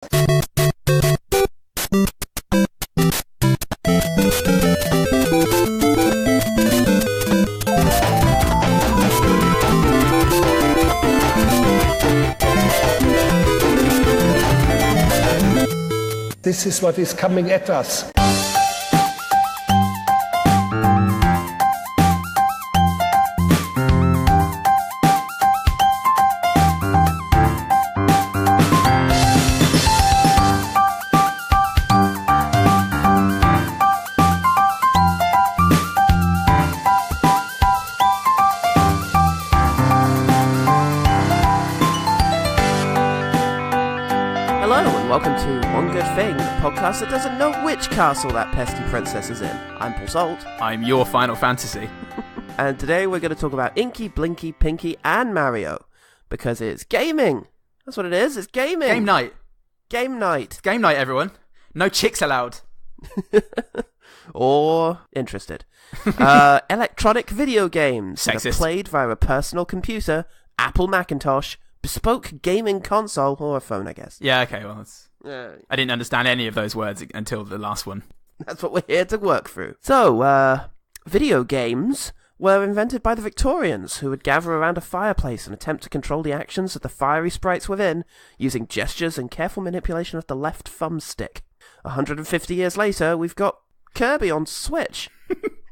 This is what is coming at us. Welcome to One Good Thing, the podcast that doesn't know which castle that pesky princess is in. I'm Paul Salt. I'm your Final Fantasy. And today we're going to talk about Inky, Blinky, Pinky, and Mario. Because it's gaming. That's what it is, it's gaming. Game night. Game night. It's game night, everyone. No chicks allowed. Or interested. Electronic video games. Sexist. That are played via a personal computer, Apple Macintosh, bespoke gaming console, or a phone, I guess. Yeah, okay, well, I didn't understand any of those words until the last one. That's what we're here to work through. So, video games were invented by the Victorians, who would gather around a fireplace and attempt to control the actions of the fiery sprites within, using gestures and careful manipulation of the left thumbstick. 150 years later, we've got Kirby on Switch. The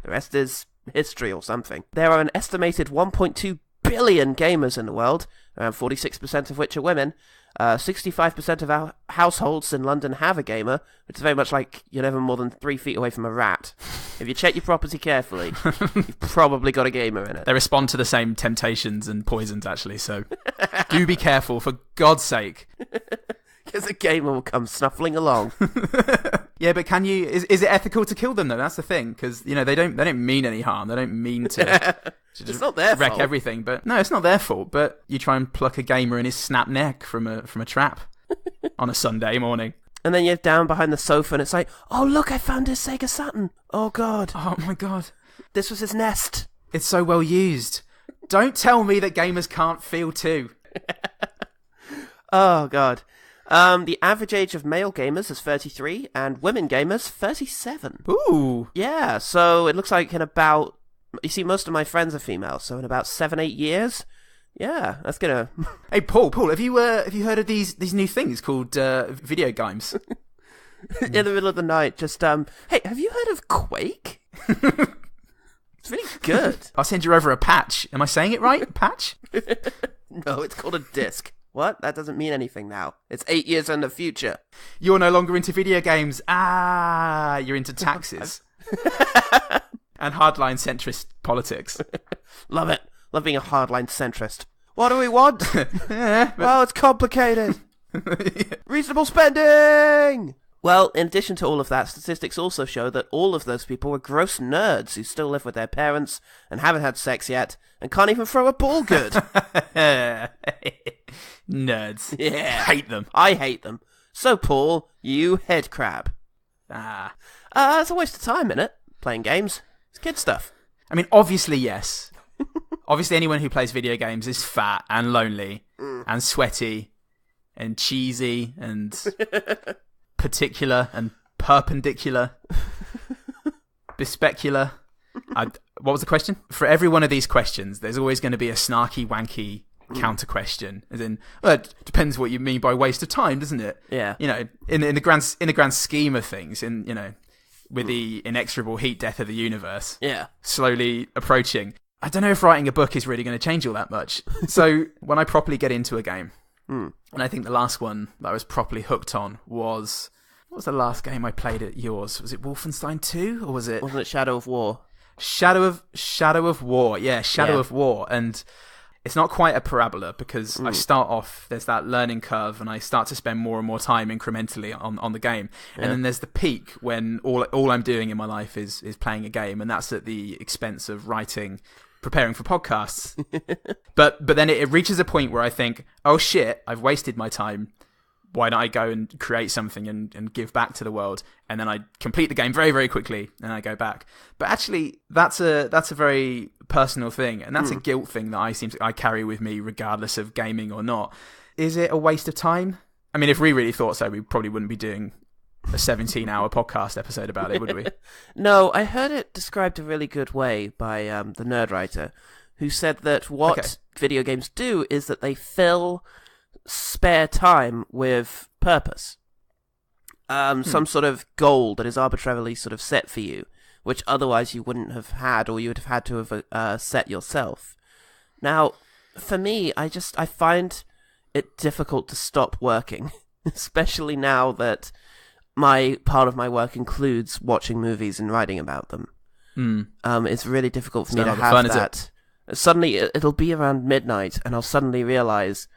rest is history or something. There are an estimated 1.2 billion gamers in the world, around 46% of which are women. 65% of our households in London have a gamer, which is very much like you're never more than 3 feet away from a rat. If you check your property carefully, you've probably got a gamer in it. They respond to the same temptations and poisons, actually, so do be careful, for God's sake. Because a gamer will come snuffling along. Yeah, but can you? Is it ethical to kill them though? That's the thing, because they don't mean any harm. They don't mean to. It's not their wreck fault. Everything, but no, it's not their fault. But you try and pluck a gamer in his snap neck from a trap on a Sunday morning, and then you're down behind the sofa, and it's like, oh look, I found his Sega Saturn. Oh god. Oh my god. This was his nest. It's so well used. Don't tell me that gamers can't feel too. Oh god. The average age of male gamers is 33, and women gamers 37. Ooh. Yeah, so it looks like in about... You see, most of my friends are female, so in about 7-8 years, yeah, that's gonna... Hey, Paul, have you heard of these new things called video games? In the middle of the night, just, hey, have you heard of Quake? It's really good. I'll send you over a patch. Am I saying it right? Patch? No, it's called a disc. What? That doesn't mean anything now. It's 8 years in the future. You're no longer into video games. You're into taxes. And hardline centrist politics. Love it. Love being a hardline centrist. What do we want? Yeah, well, it's complicated. Reasonable spending! Well, in addition to all of that, statistics also show that all of those people are gross nerds who still live with their parents and haven't had sex yet and can't even throw a ball good. Nerds. Yeah. Hate them. I hate them. So, Paul, you head crab. It's a waste of time, innit? Playing games. It's kid stuff. I mean, obviously, yes. Obviously, anyone who plays video games is fat and lonely and sweaty and cheesy and particular and perpendicular. Bespecular. What was the question? For every one of these questions, there's always going to be a snarky, wanky counter question, as in, well, it depends what you mean by waste of time, doesn't it? Yeah. In the grand scheme of things, with the inexorable heat death of the universe, slowly approaching, I don't know if writing a book is really going to change all that much. So when I properly get into a game, and I think the last one that I was properly hooked on was, what was the last game I played at yours? Was it Wolfenstein 2 or was it? Wasn't it Shadow of War? Shadow of War, yeah, Shadow of War, and it's not quite a parabola because I start off, there's that learning curve and I start to spend more and more time incrementally on the game. Yeah. And then there's the peak when all I'm doing in my life is playing a game, and that's at the expense of writing, preparing for podcasts. but then it reaches a point where I think, oh shit, I've wasted my time. Why don't I go and create something and give back to the world? And then I complete the game very, very quickly and I go back. But actually, that's a very personal thing, and that's a guilt thing that I carry with me regardless of gaming or not. Is it a waste of time? I mean, if we really thought so, we probably wouldn't be doing a 17-hour podcast episode about it, would we? No, I heard it described a really good way by the Nerd Writer, who said that what video games do is that they fill spare time with purpose. Some sort of goal that is arbitrarily sort of set for you, which otherwise you wouldn't have had, or you would have had to have set yourself. Now, for me, I find it difficult to stop working, especially now that part of my work includes watching movies and writing about them. It's really difficult for me to have that. Suddenly, it'll be around midnight, and I'll suddenly realize,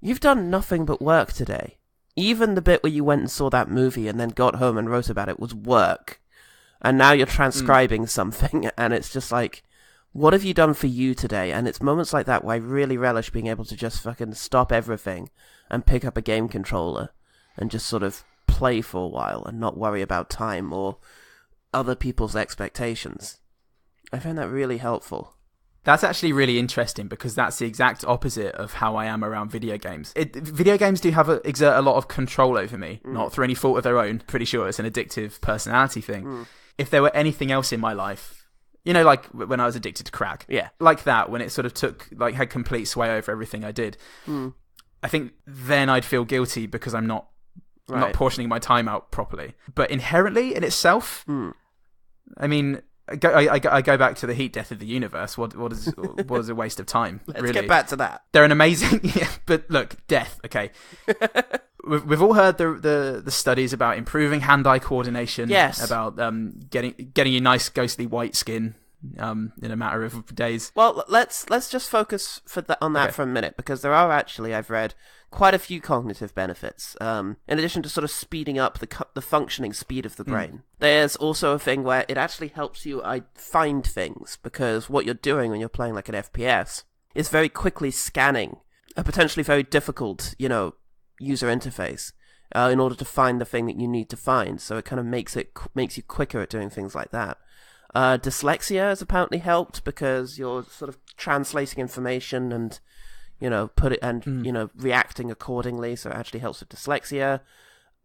you've done nothing but work today. Even the bit where you went and saw that movie and then got home and wrote about it was work. And now you're transcribing something, and it's just like, what have you done for you today? And it's moments like that where I really relish being able to just fucking stop everything and pick up a game controller and just sort of play for a while and not worry about time or other people's expectations. I find that really helpful. That's actually really interesting because that's the exact opposite of how I am around video games. Video games do exert a lot of control over me, not through any fault of their own. Pretty sure it's an addictive personality thing. If there were anything else in my life, like when I was addicted to crack, like that, when it sort of had complete sway over everything I did, I think then I'd feel guilty because I'm not portioning my time out properly. But inherently in itself, I mean, I go back to the heat death of the universe. What is a waste of time? Let's get back to that. They're an amazing, but look, death. Okay, we've all heard the studies about improving hand-eye coordination. Yes. About getting you nice ghostly white skin in a matter of days. Well, let's just focus on that for a minute, because there are actually, I've read, quite a few cognitive benefits, in addition to sort of speeding up the functioning speed of the brain. There's also a thing where it actually helps you find things, because what you're doing when you're playing like an FPS is very quickly scanning a potentially very difficult, user interface in order to find the thing that you need to find. So it kind of makes you quicker at doing things like that. Dyslexia has apparently helped because you're sort of translating information and reacting accordingly, so it actually helps with dyslexia.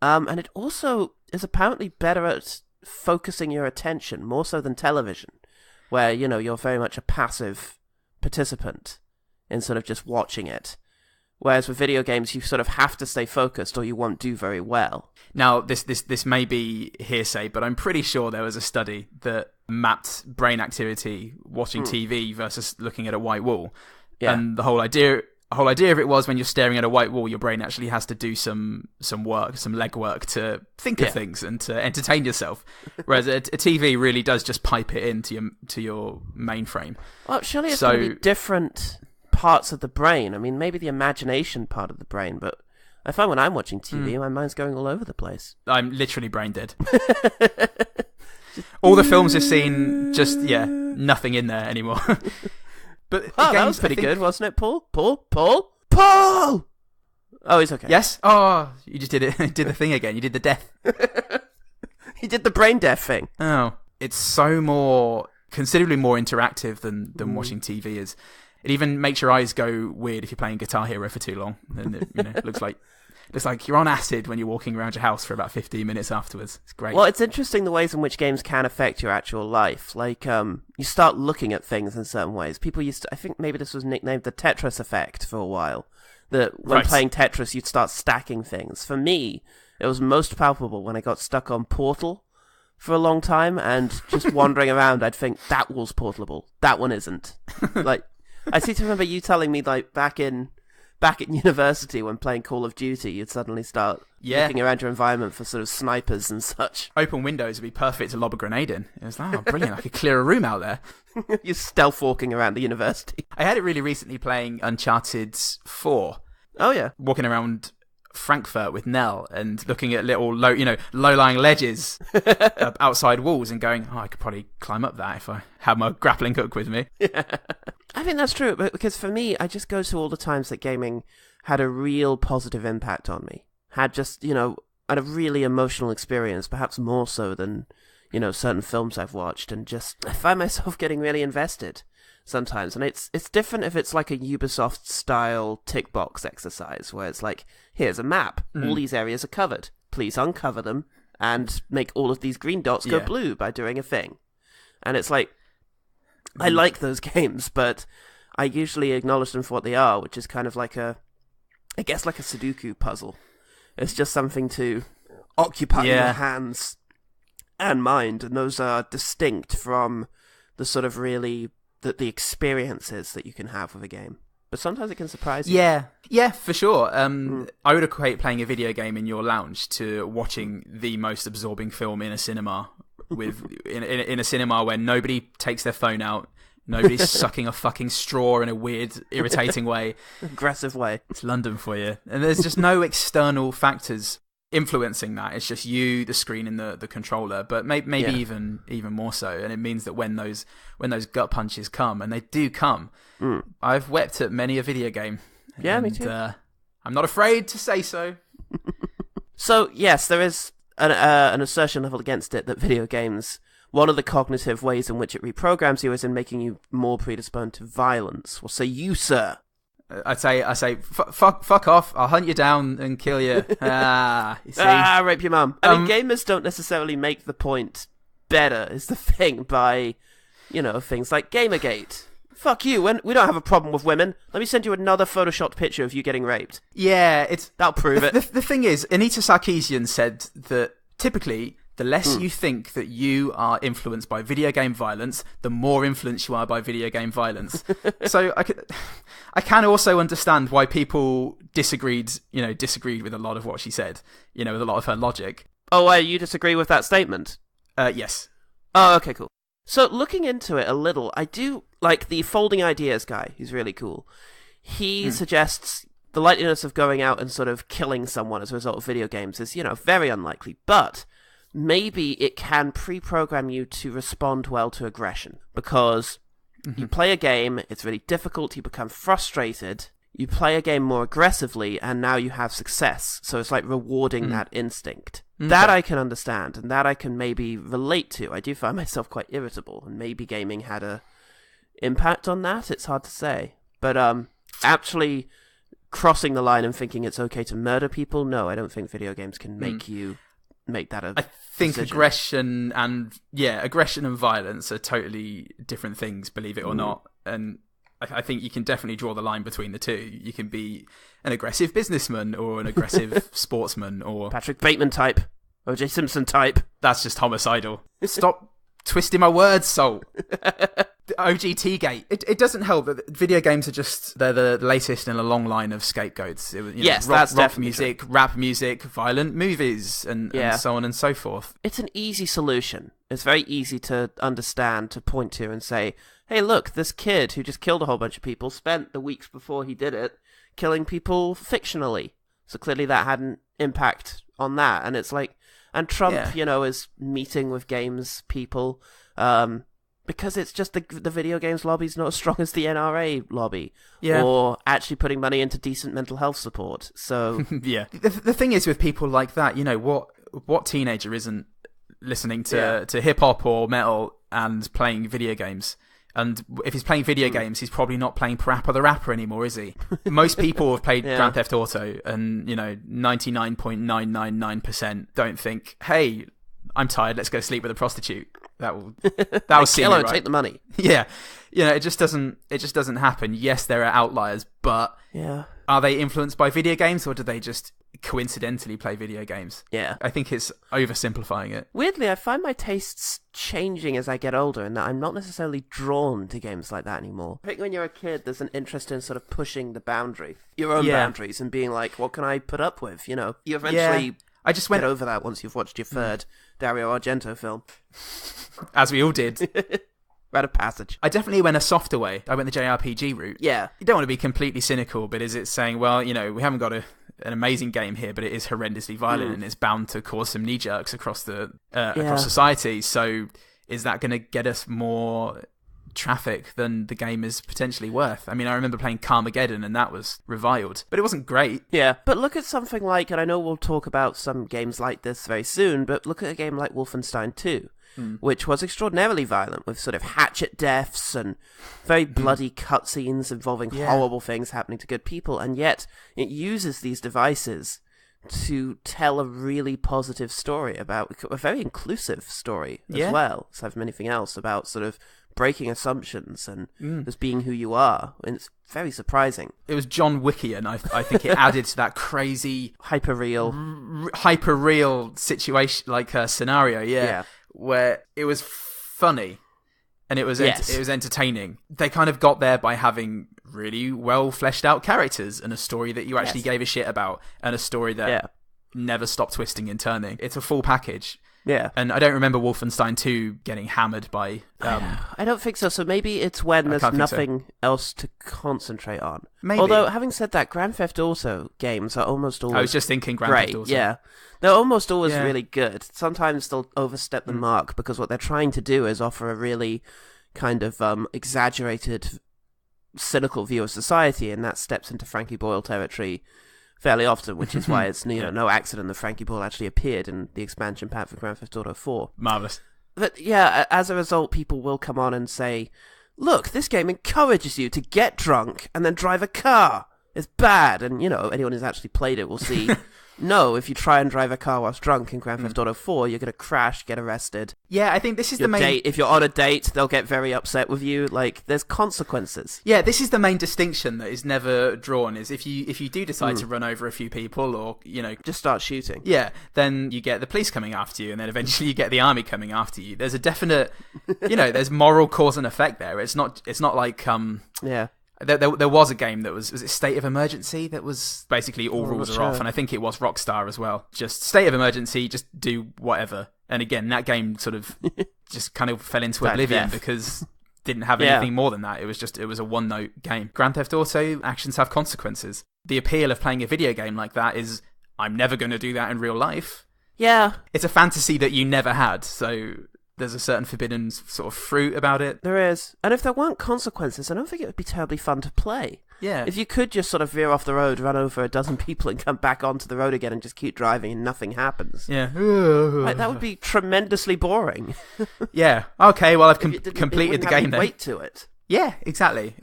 And it also is apparently better at focusing your attention, more so than television, where, you're very much a passive participant in sort of just watching it. Whereas with video games, you sort of have to stay focused or you won't do very well. Now, this may be hearsay, but I'm pretty sure there was a study that mapped brain activity watching TV versus looking at a white wall. Yeah. And the whole idea of it was when you're staring at a white wall, your brain actually has to do some work, some leg work to think of things and to entertain yourself. Whereas a TV really does just pipe it into your mainframe. Well, surely it's going to be different parts of the brain. I mean, maybe the imagination part of the brain, but I find when I'm watching TV, my mind's going all over the place. I'm literally brain dead. All the films I've seen, just, nothing in there anymore. But that was pretty good, wasn't it, Paul? Paul! Oh, he's okay. Yes? Oh, you just did it. Did the thing again. You did the death. He did the brain death thing. Oh. It's considerably more interactive than watching TV is. It even makes your eyes go weird if you're playing Guitar Hero for too long. And it looks like you're on acid when you're walking around your house for about 15 minutes afterwards. It's great. Well, it's interesting the ways in which games can affect your actual life. Like, you start looking at things in certain ways. People I think maybe this was nicknamed the Tetris effect for a while. That when playing Tetris, you'd start stacking things. For me, it was most palpable when I got stuck on Portal for a long time, and just wandering around, I'd think, that wall's portable. That one isn't. Like, I seem to remember you telling me, like, back in university when playing Call of Duty, you'd suddenly start looking around your environment for sort of snipers and such. Open windows would be perfect to lob a grenade in. It was like, brilliant, I could clear a room out there. You're stealth walking around the university. I had it really recently playing Uncharted 4. Oh, yeah. Walking around Frankfurt with Nell and looking at little low-lying ledges outside walls and going, I could probably climb up that if I had my grappling hook with me. Yeah. I think that's true, because for me, I just go to all the times that gaming had a real positive impact on me. Had just, had a really emotional experience, perhaps more so than, certain films I've watched, and just, I find myself getting really invested. sometimes. And it's different if it's like a Ubisoft-style tick box exercise, where it's like, here's a map. All these areas are covered. Please uncover them and make all of these green dots go blue by doing a thing. And it's like, I like those games, but I usually acknowledge them for what they are, which is kind of like a Sudoku puzzle. It's just something to occupy your hands and mind, and those are distinct from the sort of really the experiences that you can have with a game. But sometimes it can surprise you. Yeah, for sure. I would equate playing a video game in your lounge to watching the most absorbing film in a cinema, in a cinema where nobody takes their phone out, nobody's sucking a fucking straw in a weird, irritating way. Aggressive way. It's London for you. And there's just no external factors influencing that. It's just you, the screen, and the controller. But maybe even more so. And it means that when those gut punches come, and they do come, I've wept at many a video game. Yeah, me too. I'm not afraid to say so. So yes, there is an assertion level against it that video games, one of the cognitive ways in which it reprograms you is in making you more predisposed to violence. Well, say you, sir. I say, fuck off. I'll hunt you down and kill you. You see? Rape your mum. I mean, gamers don't necessarily make the point better, is the thing, by, things like Gamergate. Fuck you, we don't have a problem with women. Let me send you another photoshopped picture of you getting raped. Yeah, that'll prove it. The thing is, Anita Sarkeesian said that typically, the less you think that you are influenced by video game violence, the more influenced you are by video game violence. So I can also understand why people disagreed with a lot of what she said, with a lot of her logic. Oh, you disagree with that statement? Yes. Oh, okay, cool. So looking into it a little, I do like the Folding Ideas guy. He's really cool. He suggests the likeliness of going out and sort of killing someone as a result of video games is, very unlikely, but maybe it can pre-program you to respond well to aggression, because you play a game, it's really difficult, you become frustrated, you play a game more aggressively, and now you have success. So it's like rewarding that instinct. That I can understand, and that I can maybe relate to. I do find myself quite irritable, and maybe gaming had a impact on that. It's hard to say. But actually crossing the line and thinking it's okay to murder people, no, I don't think video games can make you make that a I think decision. aggression and violence are totally different things, believe it or not. And I think you can definitely draw the line between the two. You can be an aggressive businessman or an aggressive sportsman, or Patrick Bateman type, O.J. Simpson type. That's just homicidal. Stop twisting my words, Salt. OGT gate. It doesn't help that video games are they're the latest in a long line of scapegoats. That's rock music, rap music, violent movies, and so on and so forth. It's an easy solution. It's very easy to understand, to point to and say, hey, look, this kid who just killed a whole bunch of people spent the weeks before he did it killing people fictionally. So clearly that had an impact on that. And it's like, and Trump, is meeting with games people, because it's just the video games lobby's not as strong as the NRA lobby, or actually putting money into decent mental health support. So the thing is with people like that, what teenager isn't listening to hip hop or metal and playing video games? And if he's playing video games, he's probably not playing Parappa the Rapper anymore, is he? Most people have played Grand Theft Auto, and 99.999% don't think, hey, I'm tired, let's go sleep with a prostitute. That will seem kill her, right. take the money. Yeah, it just doesn't happen. Yes, there are outliers, but are they influenced by video games, or do they just coincidentally play video games? Yeah, I think it's oversimplifying it. Weirdly, I find my tastes changing as I get older, and that I'm not necessarily drawn to games like that anymore. I think when you're a kid, there's an interest in sort of pushing the boundary, your own boundaries, and being like, what can I put up with? You eventually I just went get over that once you've watched your third Dario Argento film. As we all did. Rite of passage. I definitely went a softer way. I went the JRPG route. Yeah. You don't want to be completely cynical, but is it saying, well, we haven't got an amazing game here, but it is horrendously violent and it's bound to cause some knee-jerks across the across society. So is that going to get us more traffic than the game is potentially worth. I mean, I remember playing Carmageddon and that was reviled, but it wasn't great. Yeah, but look at something like, and I know we'll talk about some games like this very soon, but look at a game like Wolfenstein 2, which was extraordinarily violent, with sort of hatchet deaths and very bloody cutscenes involving horrible things happening to good people, and yet it uses these devices to tell a really positive story about a very inclusive story as well, aside from anything else, about sort of breaking assumptions and just being who you are. And it's very surprising. It was John Wickian. I think it added to that crazy hyper-real situation, like scenario, where it was funny and it was it was entertaining. They kind of got there by having really well fleshed out characters and a story that you actually gave a shit about, and a story that never stopped twisting and turning. It's a full package. Yeah. And I don't remember Wolfenstein 2 getting hammered by... I don't think so. So maybe it's when there's nothing else to concentrate on. Maybe. Although, having said that, Grand Theft Auto games are almost always I was just thinking Grand Theft Auto. Yeah. They're almost always really good. Sometimes they'll overstep the mark because what they're trying to do is offer a really kind of exaggerated, cynical view of society, and that steps into Frankie Boyle territory fairly often, which is why it's no accident that Frankie Boyle actually appeared in the expansion pack for Grand Theft Auto 4. Marvellous. But as a result, people will come on and say, look, this game encourages you to get drunk and then drive a car. It's bad. And, anyone who's actually played it will see, no, if you try and drive a car whilst drunk in Grand Theft Auto 4, you're going to crash, get arrested. Yeah, I think this is the main... If you're on a date, they'll get very upset with you. Like, there's consequences. Yeah, this is the main distinction that is never drawn, is if you do decide to run over a few people or, just start shooting. Yeah, then you get the police coming after you, and then eventually you get the army coming after you. There's a definite, there's moral cause and effect there. It's not like... There was a game that was it State of Emergency, that was basically all rules are off, and I think it was Rockstar as well. Just State of Emergency, just do whatever. And again, that game sort of just kind of fell into oblivion because didn't have anything more than that. It was a one-note game. Grand Theft Auto, actions have consequences. The appeal of playing a video game like that is, I'm never going to do that in real life. Yeah. It's a fantasy that you never had, so... There's a certain forbidden sort of fruit about it. There is. And if there weren't consequences, I don't think it would be terribly fun to play. Yeah. If you could just sort of veer off the road, run over a dozen people and come back onto the road again and just keep driving and nothing happens. Yeah. That would be tremendously boring. Yeah. Okay, well, I've completed the game then. Weight to it. Yeah, exactly.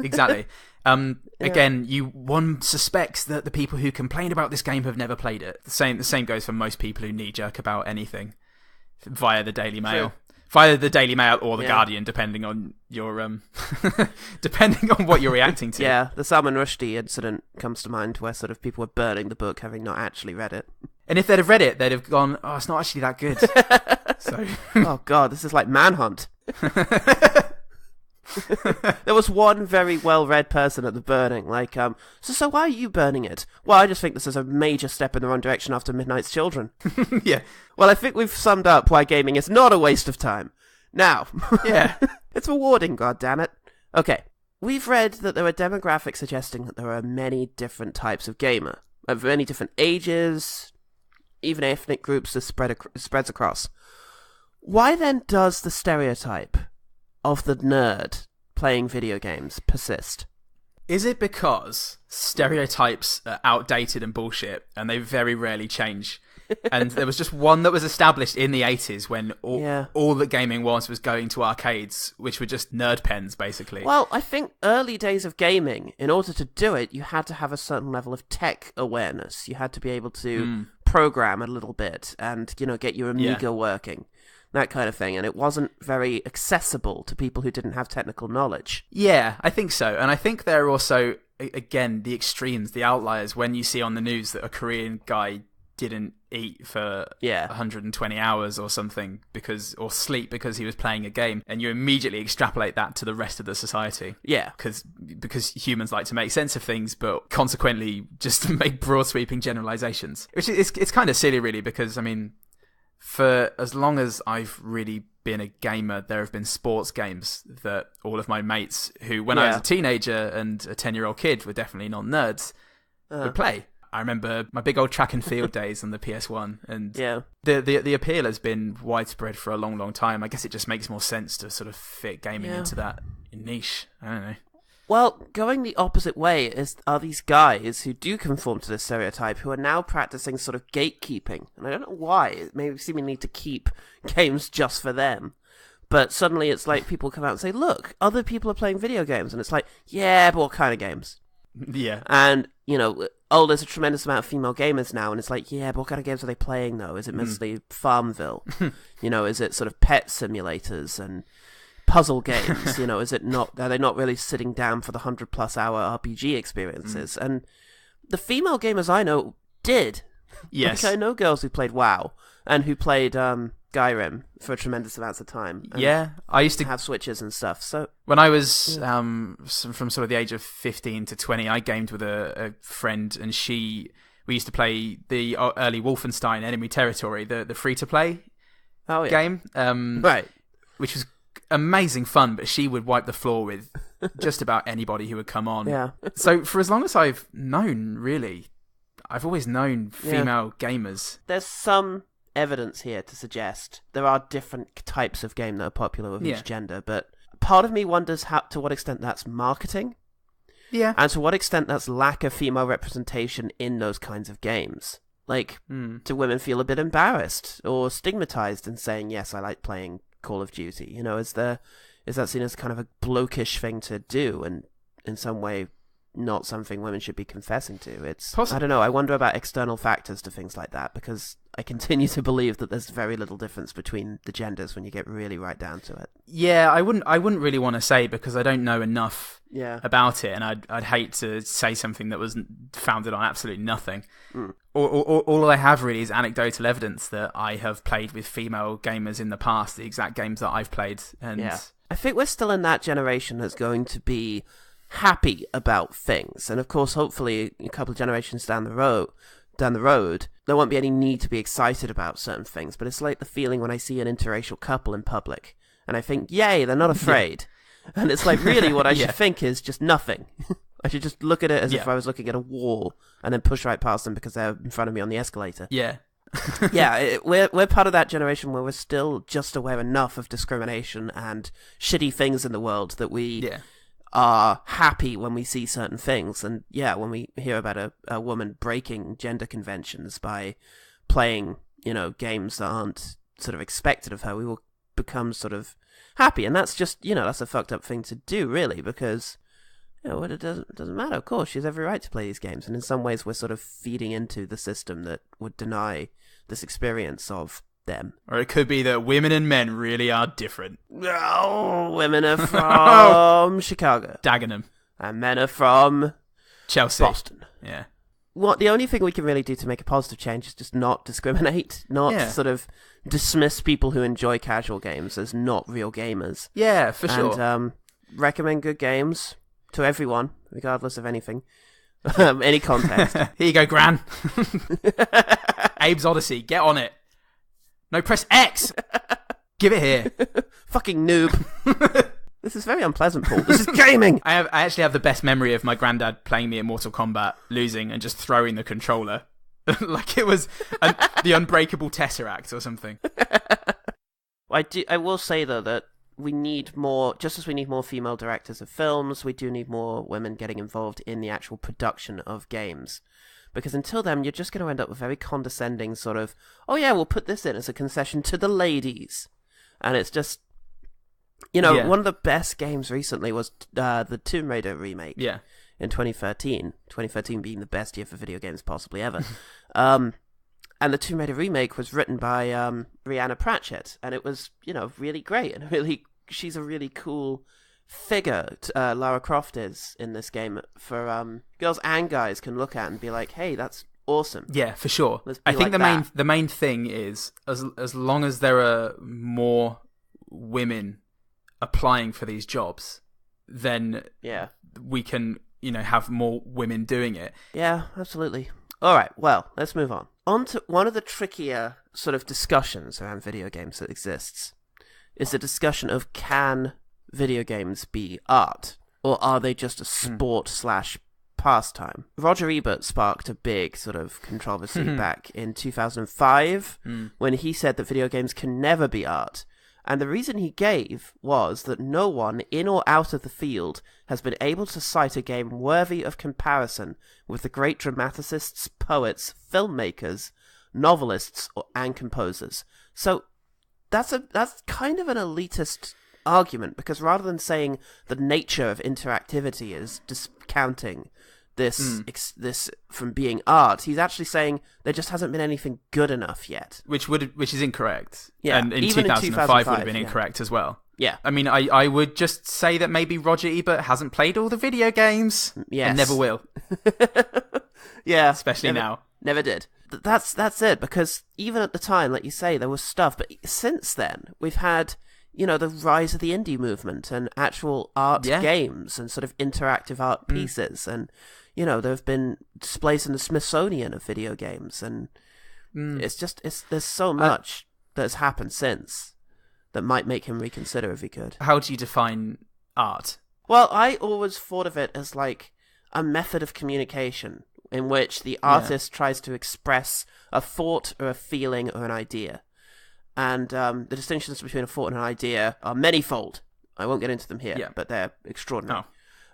Again, one suspects that the people who complain about this game have never played it. The same goes for most people who knee-jerk about anything via the Daily Mail. True. Via the Daily Mail or the Guardian, depending on your depending on what you're reacting to. Yeah, the Salman Rushdie incident comes to mind, where sort of people were burning the book, having not actually read it. And if they'd have read it, they'd have gone, "Oh, it's not actually that good." So, oh god, this is like Manhunt. There was one very well-read person at the burning, like, so why are you burning it? Well, I just think this is a major step in the wrong direction after Midnight's Children. Yeah. Well, I think we've summed up why gaming is not a waste of time. Now. Yeah. It's rewarding, goddammit. Okay. We've read that there are demographics suggesting that there are many different types of gamer, of many different ages, even ethnic groups that spreads across. Why then does the stereotype of the nerd playing video games persist? Is it because stereotypes are outdated and bullshit, and they very rarely change? And there was just one that was established in the 80s when all that gaming was going to arcades, which were just nerd pens, basically. Well, I think early days of gaming, in order to do it, you had to have a certain level of tech awareness. You had to be able to program a little bit and, get your Amiga working. That kind of thing, and it wasn't very accessible to people who didn't have technical knowledge. Yeah, I think so. And I think there are also, again, the extremes, the outliers, when you see on the news that a Korean guy didn't eat for 120 hours or something or sleep because he was playing a game, and you immediately extrapolate that to the rest of the society. Yeah. Because humans like to make sense of things, but consequently just make broad sweeping generalizations. Which it's kind of silly, really, because, I mean, for as long as I've really been a gamer, there have been sports games that all of my mates who, when I was a teenager and a 10-year-old kid, were definitely not nerds, would play. I remember my big old track and field days on the PS1, and the appeal has been widespread for a long, long time. I guess it just makes more sense to sort of fit gaming into that niche. I don't know. Well, going the opposite way are these guys who do conform to this stereotype who are now practicing sort of gatekeeping. And I don't know why. It may seemingly to keep games just for them. But suddenly it's like people come out and say, look, other people are playing video games. And it's like, yeah, but what kind of games? Yeah. And, there's a tremendous amount of female gamers now. And it's like, yeah, but what kind of games are they playing, though? Is it mostly Farmville? Is it sort of pet simulators and puzzle games? Is it not? Are they not really sitting down for the 100+ hour RPG experiences? And the female gamers I know did. Yes. Like, I know girls who played WoW and who played Skyrim for tremendous amounts of time. Yeah, I used to have Switches and stuff. So when I was from sort of the age of 15 to 20, I gamed with a friend, and we used to play the early Wolfenstein Enemy Territory, the free-to-play game, right, which was amazing fun. But she would wipe the floor with just about anybody who would come on. Yeah. So for as long as I've known, really, I've always known female gamers. There's some evidence here to suggest there are different types of game that are popular with each gender, but part of me wonders to what extent that's marketing. Yeah. And to what extent that's lack of female representation in those kinds of games. Like, do women feel a bit embarrassed or stigmatized in saying, yes, I like playing Call of Duty? Is that seen as kind of a blokish thing to do, and in some way not something women should be confessing to? I don't know, I wonder about external factors to things like that, because I continue to believe that there's very little difference between the genders when you get really right down to it. Yeah, I wouldn't really want to say, because I don't know enough about it, and I'd hate to say something that was founded on absolutely nothing. All I have really is anecdotal evidence that I have played with female gamers in the past, the exact games that I've played. And I think we're still in that generation that's going to be happy about things, and of course hopefully a couple of generations down the road there won't be any need to be excited about certain things. But it's like the feeling when I see an interracial couple in public and I think, yay, they're not afraid. And it's like, really what I should think is just nothing. I should just look at it as if I was looking at a wall and then push right past them because they're in front of me on the escalator. We're part of that generation where we're still just aware enough of discrimination and shitty things in the world that we are happy when we see certain things. And when we hear about a woman breaking gender conventions by playing, games that aren't sort of expected of her, we will become sort of happy. And that's just, that's a fucked up thing to do, really, because, it doesn't matter. Of course, she has every right to play these games. And in some ways, we're sort of feeding into the system that would deny this experience of them. Or it could be that women and men really are different. Oh, women are from Chicago. Dagenham. And men are from Chelsea. Boston. Yeah. The only thing we can really do to make a positive change is just not discriminate, not sort of dismiss people who enjoy casual games as not real gamers. Yeah, for sure. And recommend good games to everyone, regardless of anything. Any context. Here you go, Gran. Abe's Odyssey, get on it. No, press X! Give it here. Fucking noob. This is very unpleasant, Paul. This is gaming! I actually have the best memory of my granddad playing me in Mortal Kombat, losing, and just throwing the controller. Like it was the Unbreakable Tesseract or something. I will say, though, that we need more, just as we need more female directors of films, we do need more women getting involved in the actual production of games. Because until then, you're just going to end up with very condescending sort of, oh yeah, we'll put this in as a concession to the ladies. And it's just, one of the best games recently was the Tomb Raider remake in 2013. 2013 being the best year for video games possibly ever. And the Tomb Raider remake was written by Rhianna Pratchett. And it was, really great. And she's a really cool figure Lara Croft is in this game for girls and guys can look at and be like, hey, that's awesome. Yeah, for sure. I think the main thing is as long as there are more women applying for these jobs, then we can have more women doing it. Yeah, absolutely. All right, well, let's move on to one of the trickier sort of discussions around video games that exists is the discussion of, can video games be art, or are they just a sport / pastime? Roger Ebert sparked a big sort of controversy back in 2005 when he said that video games can never be art, And the reason he gave was that no one, in or out of the field, has been able to cite a game worthy of comparison with the great dramaticists, poets, filmmakers, novelists, and composers. So that's kind of an elitist argument, because rather than saying the nature of interactivity is discounting this from being art, he's actually saying there just hasn't been anything good enough yet, which is incorrect. Yeah, and in even 2005 would have been incorrect as well. Yeah, I mean, I would just say that maybe Roger Ebert hasn't played all the video games, and never will. Yeah, especially now. Never did. That's it, because even at the time, like you say, there was stuff, but since then we've had, the rise of the indie movement and actual art games and sort of interactive art pieces, and there have been displays in the Smithsonian of video games, and there's so much that has happened since that might make him reconsider if he could. How do you define art? Well, I always thought of it as like a method of communication in which the artist tries to express a thought or a feeling or an idea. And the distinctions between a thought and an idea are manifold. I won't get into them here, but they're extraordinary.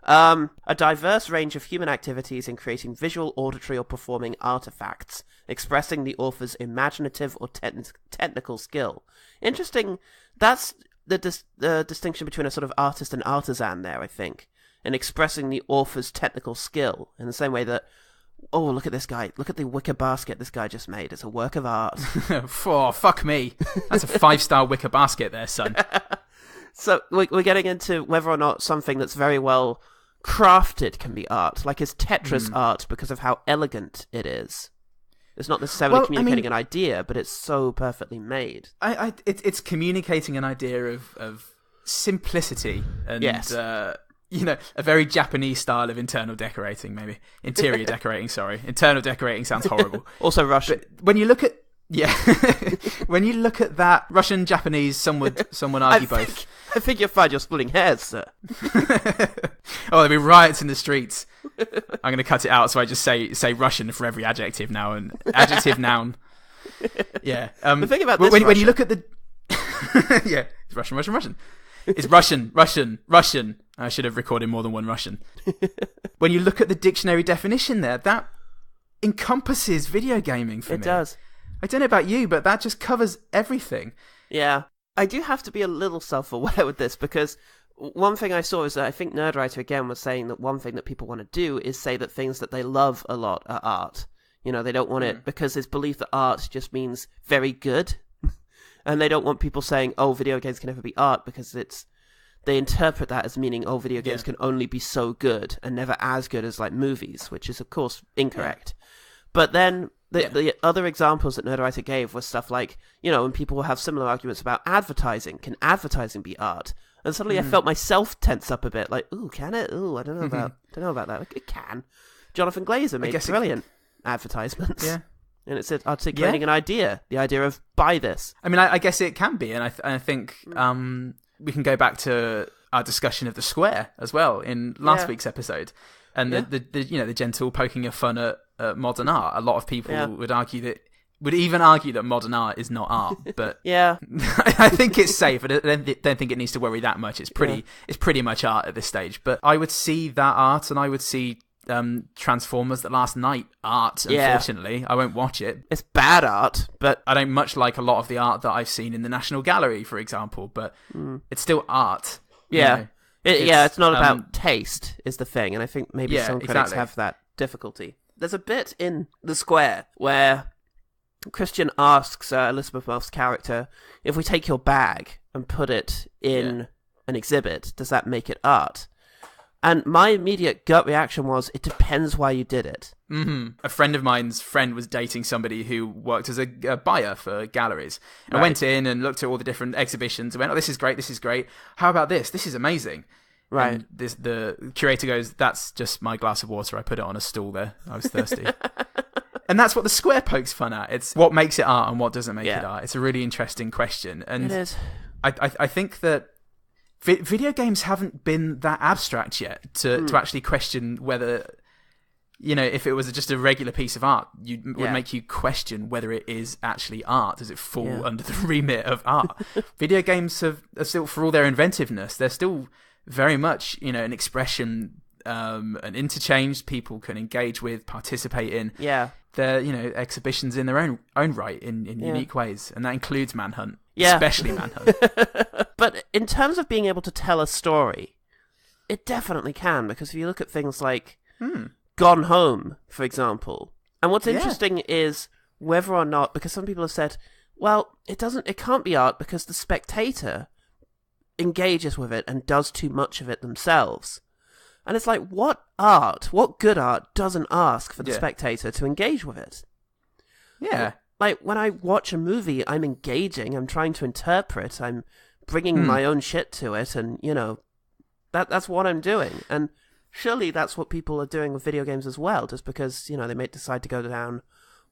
A diverse range of human activities in creating visual, auditory, or performing artifacts, expressing the author's imaginative or technical skill. Interesting. That's the distinction between a sort of artist and artisan there, I think, in expressing the author's technical skill in the same way that, oh, look at this guy. Look at the wicker basket this guy just made. It's a work of art. Oh, fuck me. That's a 5-star wicker basket there, son. So we're getting into whether or not something that's very well crafted can be art. Like, is Tetris art because of how elegant it is? It's not necessarily communicating an idea, but it's so perfectly made. It's communicating an idea of simplicity and a very Japanese style of internal decorating, maybe. Interior decorating, sorry. Internal decorating sounds horrible. Also Russian. But when you look at when you look at that, Russian, Japanese, some would argue both. I think you'll find you're splitting hairs, sir. There'll be riots in the streets. I'm going to cut it out, so I just say Russian for every adjective now and adjective noun. Yeah. The thing about this when you look at the it's Russian. It's Russian. I should have recorded more than one Russian. When you look at the dictionary definition there, that encompasses video gaming for me. It does. I don't know about you, but that just covers everything. Yeah. I do have to be a little self-aware with this, because one thing I saw is that I think Nerdwriter again was saying that one thing that people want to do is say that things that they love a lot are art. They don't want it because there's belief that art just means very good. And they don't want people saying, oh, video games can never be art, because they interpret that as meaning, oh, video games can only be so good and never as good as like movies, which is of course incorrect. But then the other examples that Nerdwriter gave was stuff like, when people will have similar arguments about advertising. Can advertising be art? And suddenly I felt myself tense up a bit, like, ooh, can it? Ooh, I don't know about that. It can. Jonathan Glazer made brilliant advertisements. Yeah. And it said articulating an idea, the idea of buy this. I mean, I guess it can be, and I think we can go back to our discussion of the Square as well in last week's episode, and the gentle poking of fun at modern art. A lot of people would even argue that modern art is not art, but I think it's safe. I don't think it needs to worry that much. It's pretty much art at this stage. But I would see that art, and I would see Transformers: The Last Night art. Unfortunately, I won't watch it. It's bad art, but I don't much like a lot of the art that I've seen in the National Gallery, for example. But it's still art. It's not about taste is the thing, and I think maybe some critics have that difficulty. There's a bit in The Square where Christian asks Elizabeth Moss's character, if we take your bag and put it in an exhibit, does that make it art? And my immediate gut reaction was, it depends why you did it. Mm-hmm. A friend of mine's friend was dating somebody who worked as a buyer for galleries. And went in and looked at all the different exhibitions and went, oh, this is great. How about this? This is amazing. Right. And the curator goes, that's just my glass of water. I put it on a stool there. I was thirsty. And that's what the Square pokes fun at. It's what makes it art and what doesn't make it art. It's a really interesting question. And it is. I think that video games haven't been that abstract yet to actually question whether if it was just a regular piece of art, would make you question whether it is actually art. Does it fall under the remit of art? Video games are still, for all their inventiveness, they're still very much, an expression, an interchange people can engage with, participate in. Yeah. They're, exhibitions in their own right in unique ways. And that includes Manhunt. Yeah. Especially Manhunt. But in terms of being able to tell a story, it definitely can, because if you look at things like Gone Home, for example, and what's interesting is whether or not, because some people have said, well, it can't be art because the spectator engages with it and does too much of it themselves. And it's like, what good art doesn't ask for the spectator to engage with it? Yeah. Like, when I watch a movie, I'm engaging, I'm trying to interpret, I'm bringing my own shit to it, and, that's what I'm doing. And surely that's what people are doing with video games as well, just because, they may decide to go down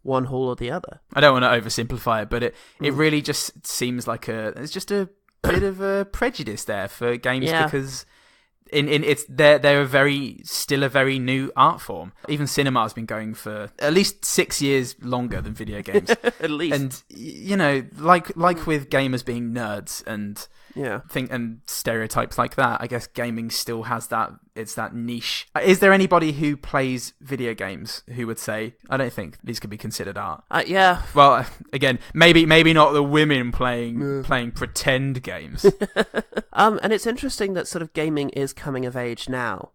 one hole or the other. I don't want to oversimplify it, but it really just seems like there's just a bit of a prejudice there for games because they're still a very new art form. Even cinema has been going for at least 6 years longer than video games. At least. And like with gamers being nerds and and stereotypes like that, I guess gaming still has that. It's that niche. Is there anybody who plays video games who would say, I don't think these could be considered art? Yeah. Well, again, maybe not the women playing pretend games. And it's interesting that sort of gaming is coming of age now.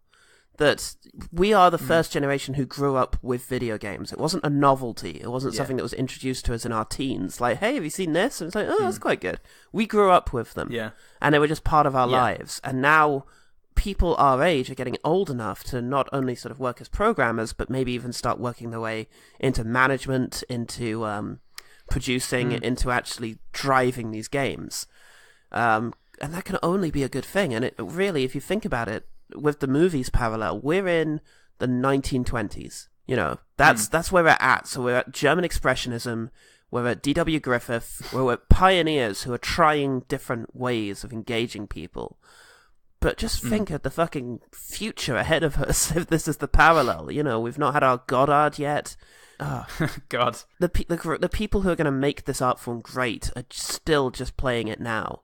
That we are the first generation who grew up with video games. It wasn't a novelty. It wasn't something that was introduced to us in our teens. Like, hey, have you seen this? And it's like, oh, that's quite good. We grew up with them. Yeah. And they were just part of our lives. And now people our age are getting old enough to not only sort of work as programmers, but maybe even start working their way into management, into producing, into actually driving these games. And that can only be a good thing. And it really, if you think about it, with the movies parallel, we're in the 1920s. That's where we're at. So we're at German Expressionism, we're at D.W. Griffith, we're pioneers who are trying different ways of engaging people. But just think of the fucking future ahead of us if this is the parallel. We've not had our Goddard yet. Oh, God. The people who are going to make this art form great are still just playing it now.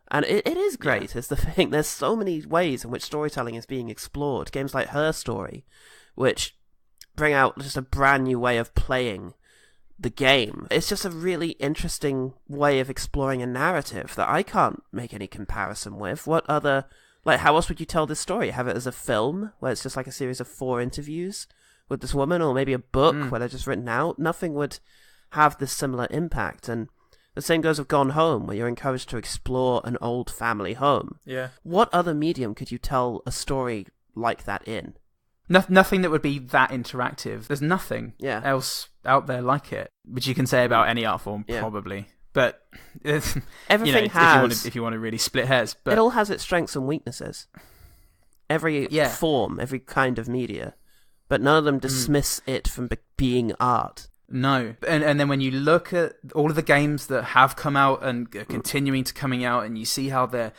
And it is great, is the thing. There's so many ways in which storytelling is being explored. Games like Her Story, which bring out just a brand new way of playing the game. It's just a really interesting way of exploring a narrative that I can't make any comparison with. What other... Like, how else would you tell this story? Have it as a film, where it's just like a series of 4 interviews with this woman, or maybe a book where they're just written out? Nothing would have this similar impact. And the same goes with Gone Home, where you're encouraged to explore an old family home. Yeah. What other medium could you tell a story like that in? Nothing that would be that interactive. There's nothing else out there like it, which you can say about any art form, probably. But everything has... if you want to really split hairs. But it all has its strengths and weaknesses. Every form, every kind of media. But none of them dismiss it from being art. No. And then when you look at all of the games that have come out and are continuing to coming out, and you see how they're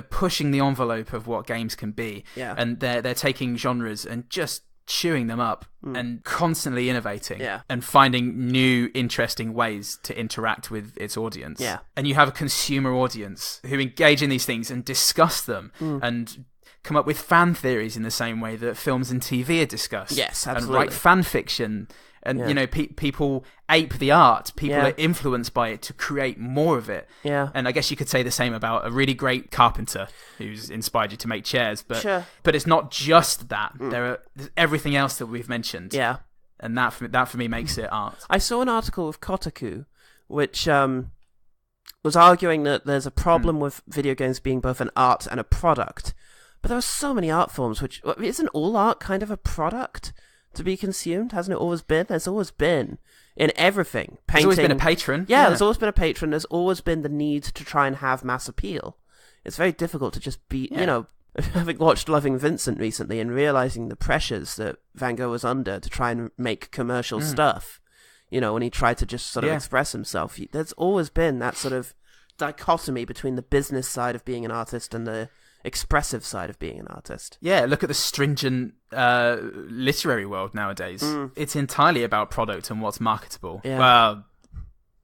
pushing the envelope of what games can be, and they're taking genres and just chewing them up and constantly innovating and finding new interesting ways to interact with its audience. And you have a consumer audience who engage in these things and discuss them and come up with fan theories in the same way that films and TV are discussed. Yes, absolutely. And write fan fiction. And, people ape the art. People are influenced by it to create more of it. Yeah. And I guess you could say the same about a really great carpenter who's inspired you to make chairs. But but it's not just that. There's everything else that we've mentioned. Yeah. And that for me makes it art. I saw an article of Kotaku, which was arguing that there's a problem with video games being both an art and a product. But there are so many art forms, which... Isn't all art kind of a product to be consumed? Hasn't it always been? There's always been in everything. Painting. There's always been a patron. Yeah, there's always been a patron. There's always been the need to try and have mass appeal. It's very difficult to just be, having watched Loving Vincent recently and realizing the pressures that Van Gogh was under to try and make commercial stuff, when he tried to just sort of express himself. There's always been that sort of dichotomy between the business side of being an artist and the expressive side of being an artist. Yeah, look at the stringent literary world nowadays. It's entirely about product and what's marketable. Yeah. Well,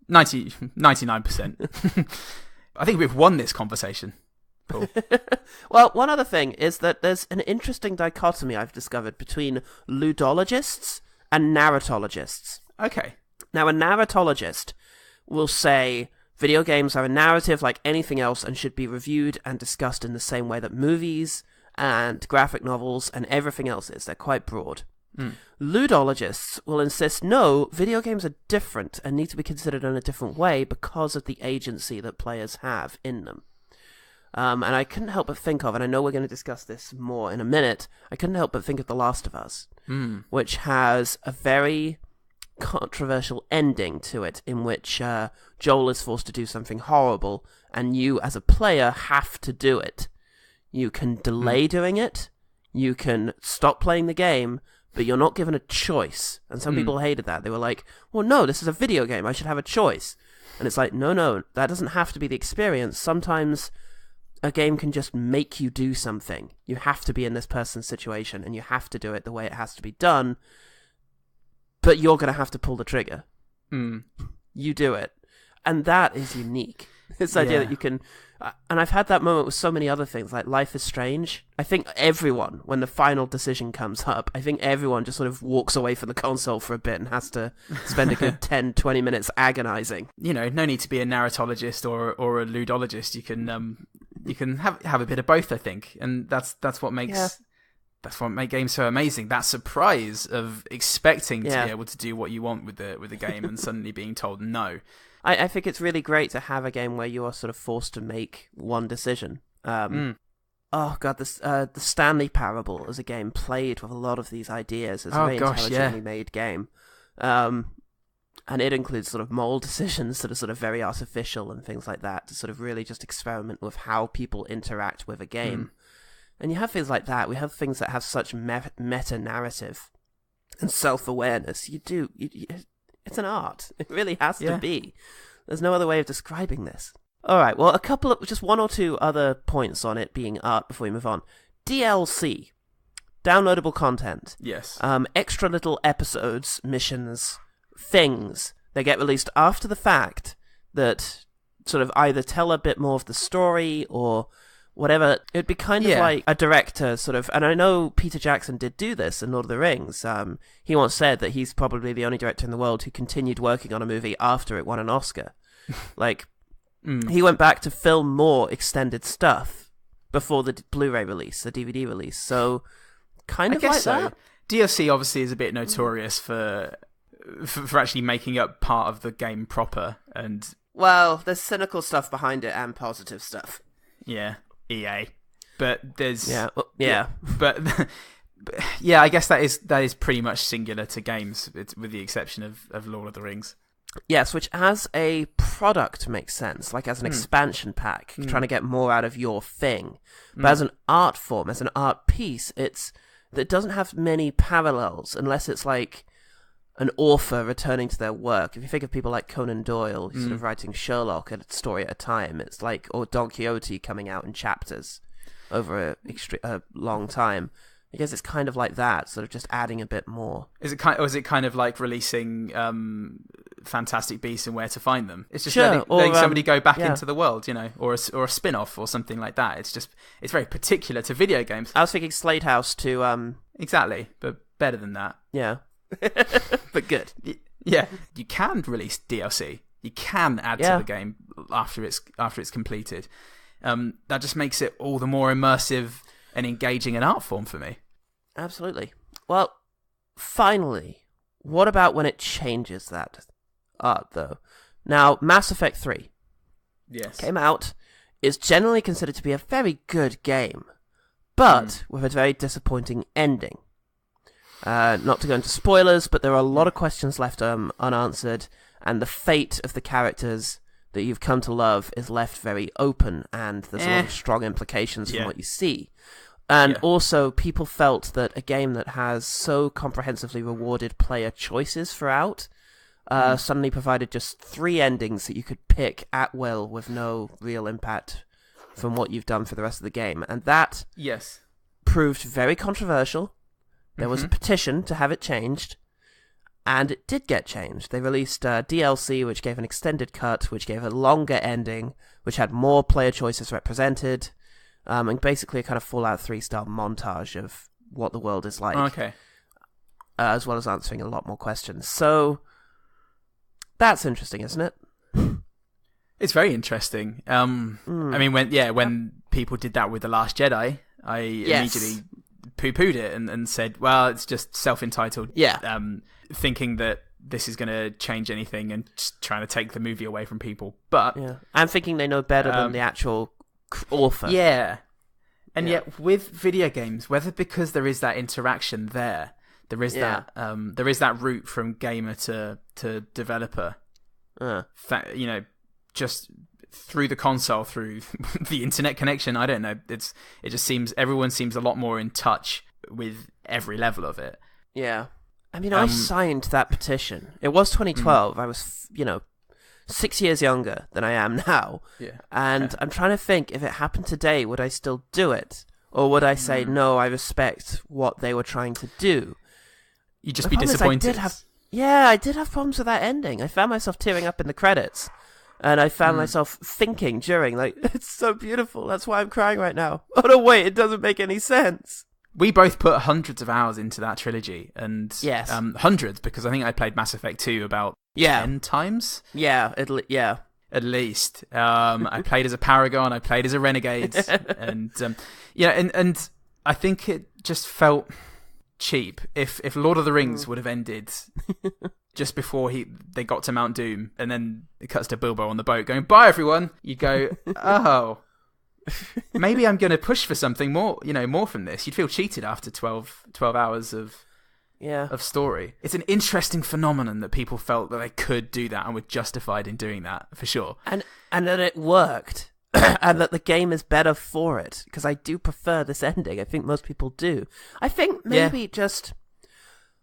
99%. I think we've won this conversation, Paul. Well, one other thing is that there's an interesting dichotomy I've discovered between ludologists and narratologists. Okay. Now, a narratologist will say video games are a narrative like anything else and should be reviewed and discussed in the same way that movies and graphic novels and everything else is. They're quite broad. Ludologists will insist, no, video games are different and need to be considered in a different way because of the agency that players have in them. And I couldn't help but think of, and I know we're going to discuss this more in a minute, I couldn't help but think of The Last of Us, which has a very controversial ending to it, in which Joel is forced to do something horrible, and you as a player have to do it. You can delay doing it, you can stop playing the game, but you're not given a choice. And some people hated that. They were like, well, no, this is a video game, I should have a choice. And it's like, no, that doesn't have to be the experience. Sometimes a game can just make you do something. You have to be in this person's situation, and you have to do it the way it has to be done, but you're going to have to pull the trigger. You do it. And that is unique. This idea that you can... and I've had that moment with so many other things, like Life is Strange. I think everyone, when the final decision comes up, I think everyone just sort of walks away from the console for a bit and has to spend a good 10, 20 minutes agonizing. You know, no need to be a narratologist or a ludologist. You can have a bit of both, I think. And that's what makes... Yeah. That's what makes games so amazing. That surprise of expecting to be able to do what you want with the game and suddenly being told no. I think it's really great to have a game where you are sort of forced to make one decision. Oh god, the Stanley Parable is a game played with a lot of these ideas. It's a very intelligently made game. And it includes sort of moral decisions that are sort of very artificial and things like that, to sort of really just experiment with how people interact with a game. And you have things like that. We have things that have such meta-narrative and self-awareness. It's an art. It really has to be. There's no other way of describing this. All right, well, just one or two other points on it being art before we move on. DLC, downloadable content. Yes. Extra little episodes, missions, things. They get released after the fact that sort of either tell a bit more of the story or... whatever. It'd be kind of like a director sort of, and I know Peter Jackson did do this in Lord of the Rings. He once said that he's probably the only director in the world who continued working on a movie after it won an Oscar. He went back to film more extended stuff before the Blu-ray release, the DVD release. So, kind of like that. DLC obviously is a bit notorious for actually making up part of the game proper, and well, there's cynical stuff behind it and positive stuff. Yeah. EA, but there's but I guess that is pretty much singular to games, with the exception of Lord of the Rings. Yes, which as a product makes sense, like as an expansion pack, trying to get more out of your thing. But as an art form, as an art piece, it doesn't have many parallels unless it's like an author returning to their work. If you think of people like Conan Doyle, who's sort of writing Sherlock, a story at a time, it's like, or Don Quixote coming out in chapters over a long time. I guess it's kind of like that, sort of just adding a bit more. Is it kind of like releasing Fantastic Beasts and Where to Find Them? It's just letting somebody go back into the world, you know, or a spin-off or something like that. It's very particular to video games. I was thinking Slade House to... Exactly, but better than that. Yeah. But good. Yeah, you can release DLC. You can add to the game after it's completed. That just makes it all the more immersive and engaging an art form for me. Absolutely. Well, finally, what about when it changes that art, though? Now, Mass Effect 3 came out, is generally considered to be a very good game, but with a very disappointing ending. Not to go into spoilers, but there are a lot of questions left unanswered, and the fate of the characters that you've come to love is left very open, and there's a lot of strong implications from what you see. And also, people felt that a game that has so comprehensively rewarded player choices throughout suddenly provided just 3 endings that you could pick at will with no real impact from what you've done for the rest of the game. And that Yes. proved very controversial. There was a petition to have it changed, and it did get changed. They released DLC, which gave an extended cut, which gave a longer ending, which had more player choices represented, and basically a kind of Fallout 3-style montage of what the world is like. Okay. As well as answering a lot more questions. So, that's interesting, isn't it? It's very interesting. I mean, when people did that with The Last Jedi, I immediately poo-pooed it and said, well, it's just self-entitled. Yeah. Thinking that this is going to change anything and just trying to take the movie away from people. But I'm thinking they know better than the actual author. Yeah. And yet, with video games, whether because there is that interaction there is that route from gamer to developer, just through the console, through the internet connection. I don't know. It just seems everyone seems a lot more in touch with every level of it. Yeah. I mean, I signed that petition. It was 2012. I was, 6 years younger than I am now. Yeah. And I'm trying to think, if it happened today, would I still do it? Or would I say, no, I respect what they were trying to do? You'd just be disappointed. I did have problems with that ending. I found myself tearing up in the credits. And I found myself thinking during, it's so beautiful. That's why I'm crying right now. Oh, no, wait, it doesn't make any sense. We both put hundreds of hours into that trilogy. And yes. Hundreds, because I think I played Mass Effect 2 about 10 times. Yeah, at least. I played as a Paragon, I played as a Renegade. and I think it just felt cheap. If Lord of the Rings would have ended just before they got to Mount Doom, and then it cuts to Bilbo on the boat going, bye everyone, you'd go, oh, maybe I'm going to push for something more from this. You'd feel cheated after 12 hours of story. It's an interesting phenomenon that people felt that they could do that and were justified in doing that, for sure. And that it worked. And that the game is better for it, because I do prefer this ending. I think most people do. I think maybe just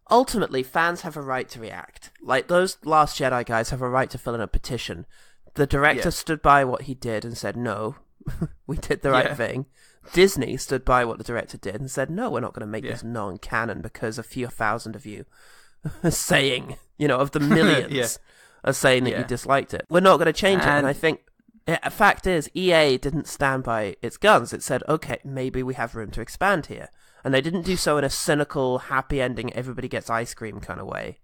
ultimately fans have a right to react. Like those Last Jedi guys have a right to fill in a petition. The director stood by what he did and said, no, we did the right thing. Disney stood by what the director did and said, no, we're not going to make this non-canon because a few thousand of you are saying, of the millions are saying that you disliked it. We're not going to change it. And I think the fact is, EA didn't stand by its guns. It said, okay, maybe we have room to expand here. And they didn't do so in a cynical, happy ending, everybody gets ice cream kind of way.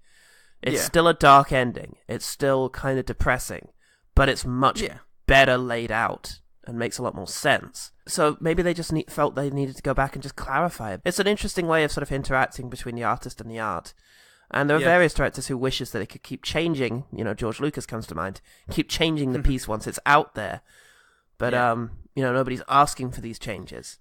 It's still a dark ending. It's still kind of depressing. But it's much better laid out and makes a lot more sense. So maybe they just felt they needed to go back and just clarify it. It's an interesting way of sort of interacting between the artist and the art. And there are various directors who wishes that they could keep changing, George Lucas comes to mind, keep changing the piece once it's out there. But, nobody's asking for these changes.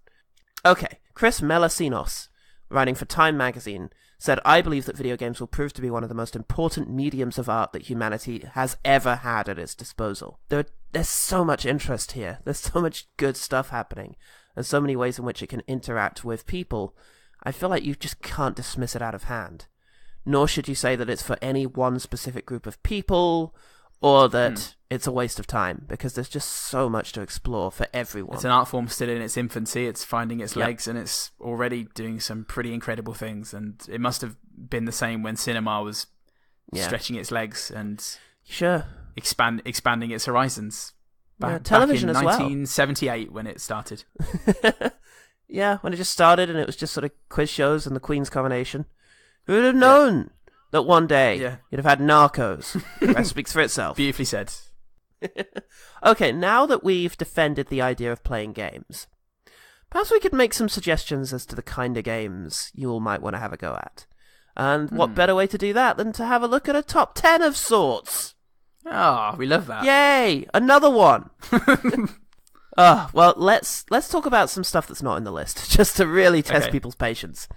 Okay, Chris Melasinos, writing for Time magazine, said, I believe that video games will prove to be one of the most important mediums of art that humanity has ever had at its disposal. There's so much interest here. There's so much good stuff happening, and so many ways in which it can interact with people. I feel like you just can't dismiss it out of hand. Nor should you say that it's for any one specific group of people, or that it's a waste of time, because there's just so much to explore for everyone. It's an art form still in its infancy. It's finding its legs, and it's already doing some pretty incredible things. And it must have been the same when cinema was stretching its legs and expanding its horizons. Television back in as well. 1978 when it started. When it just started, and it was just sort of quiz shows and the Queen's coronation. Who would have known that one day you'd have had Narcos? The rest speaks for itself. Beautifully said. Okay, now that we've defended the idea of playing games, perhaps we could make some suggestions as to the kind of games you all might want to have a go at. And what better way to do that than to have a look at a top 10 of sorts? Oh, we love that. Yay! Another one! Well, let's talk about some stuff that's not in the list, just to really test people's patience.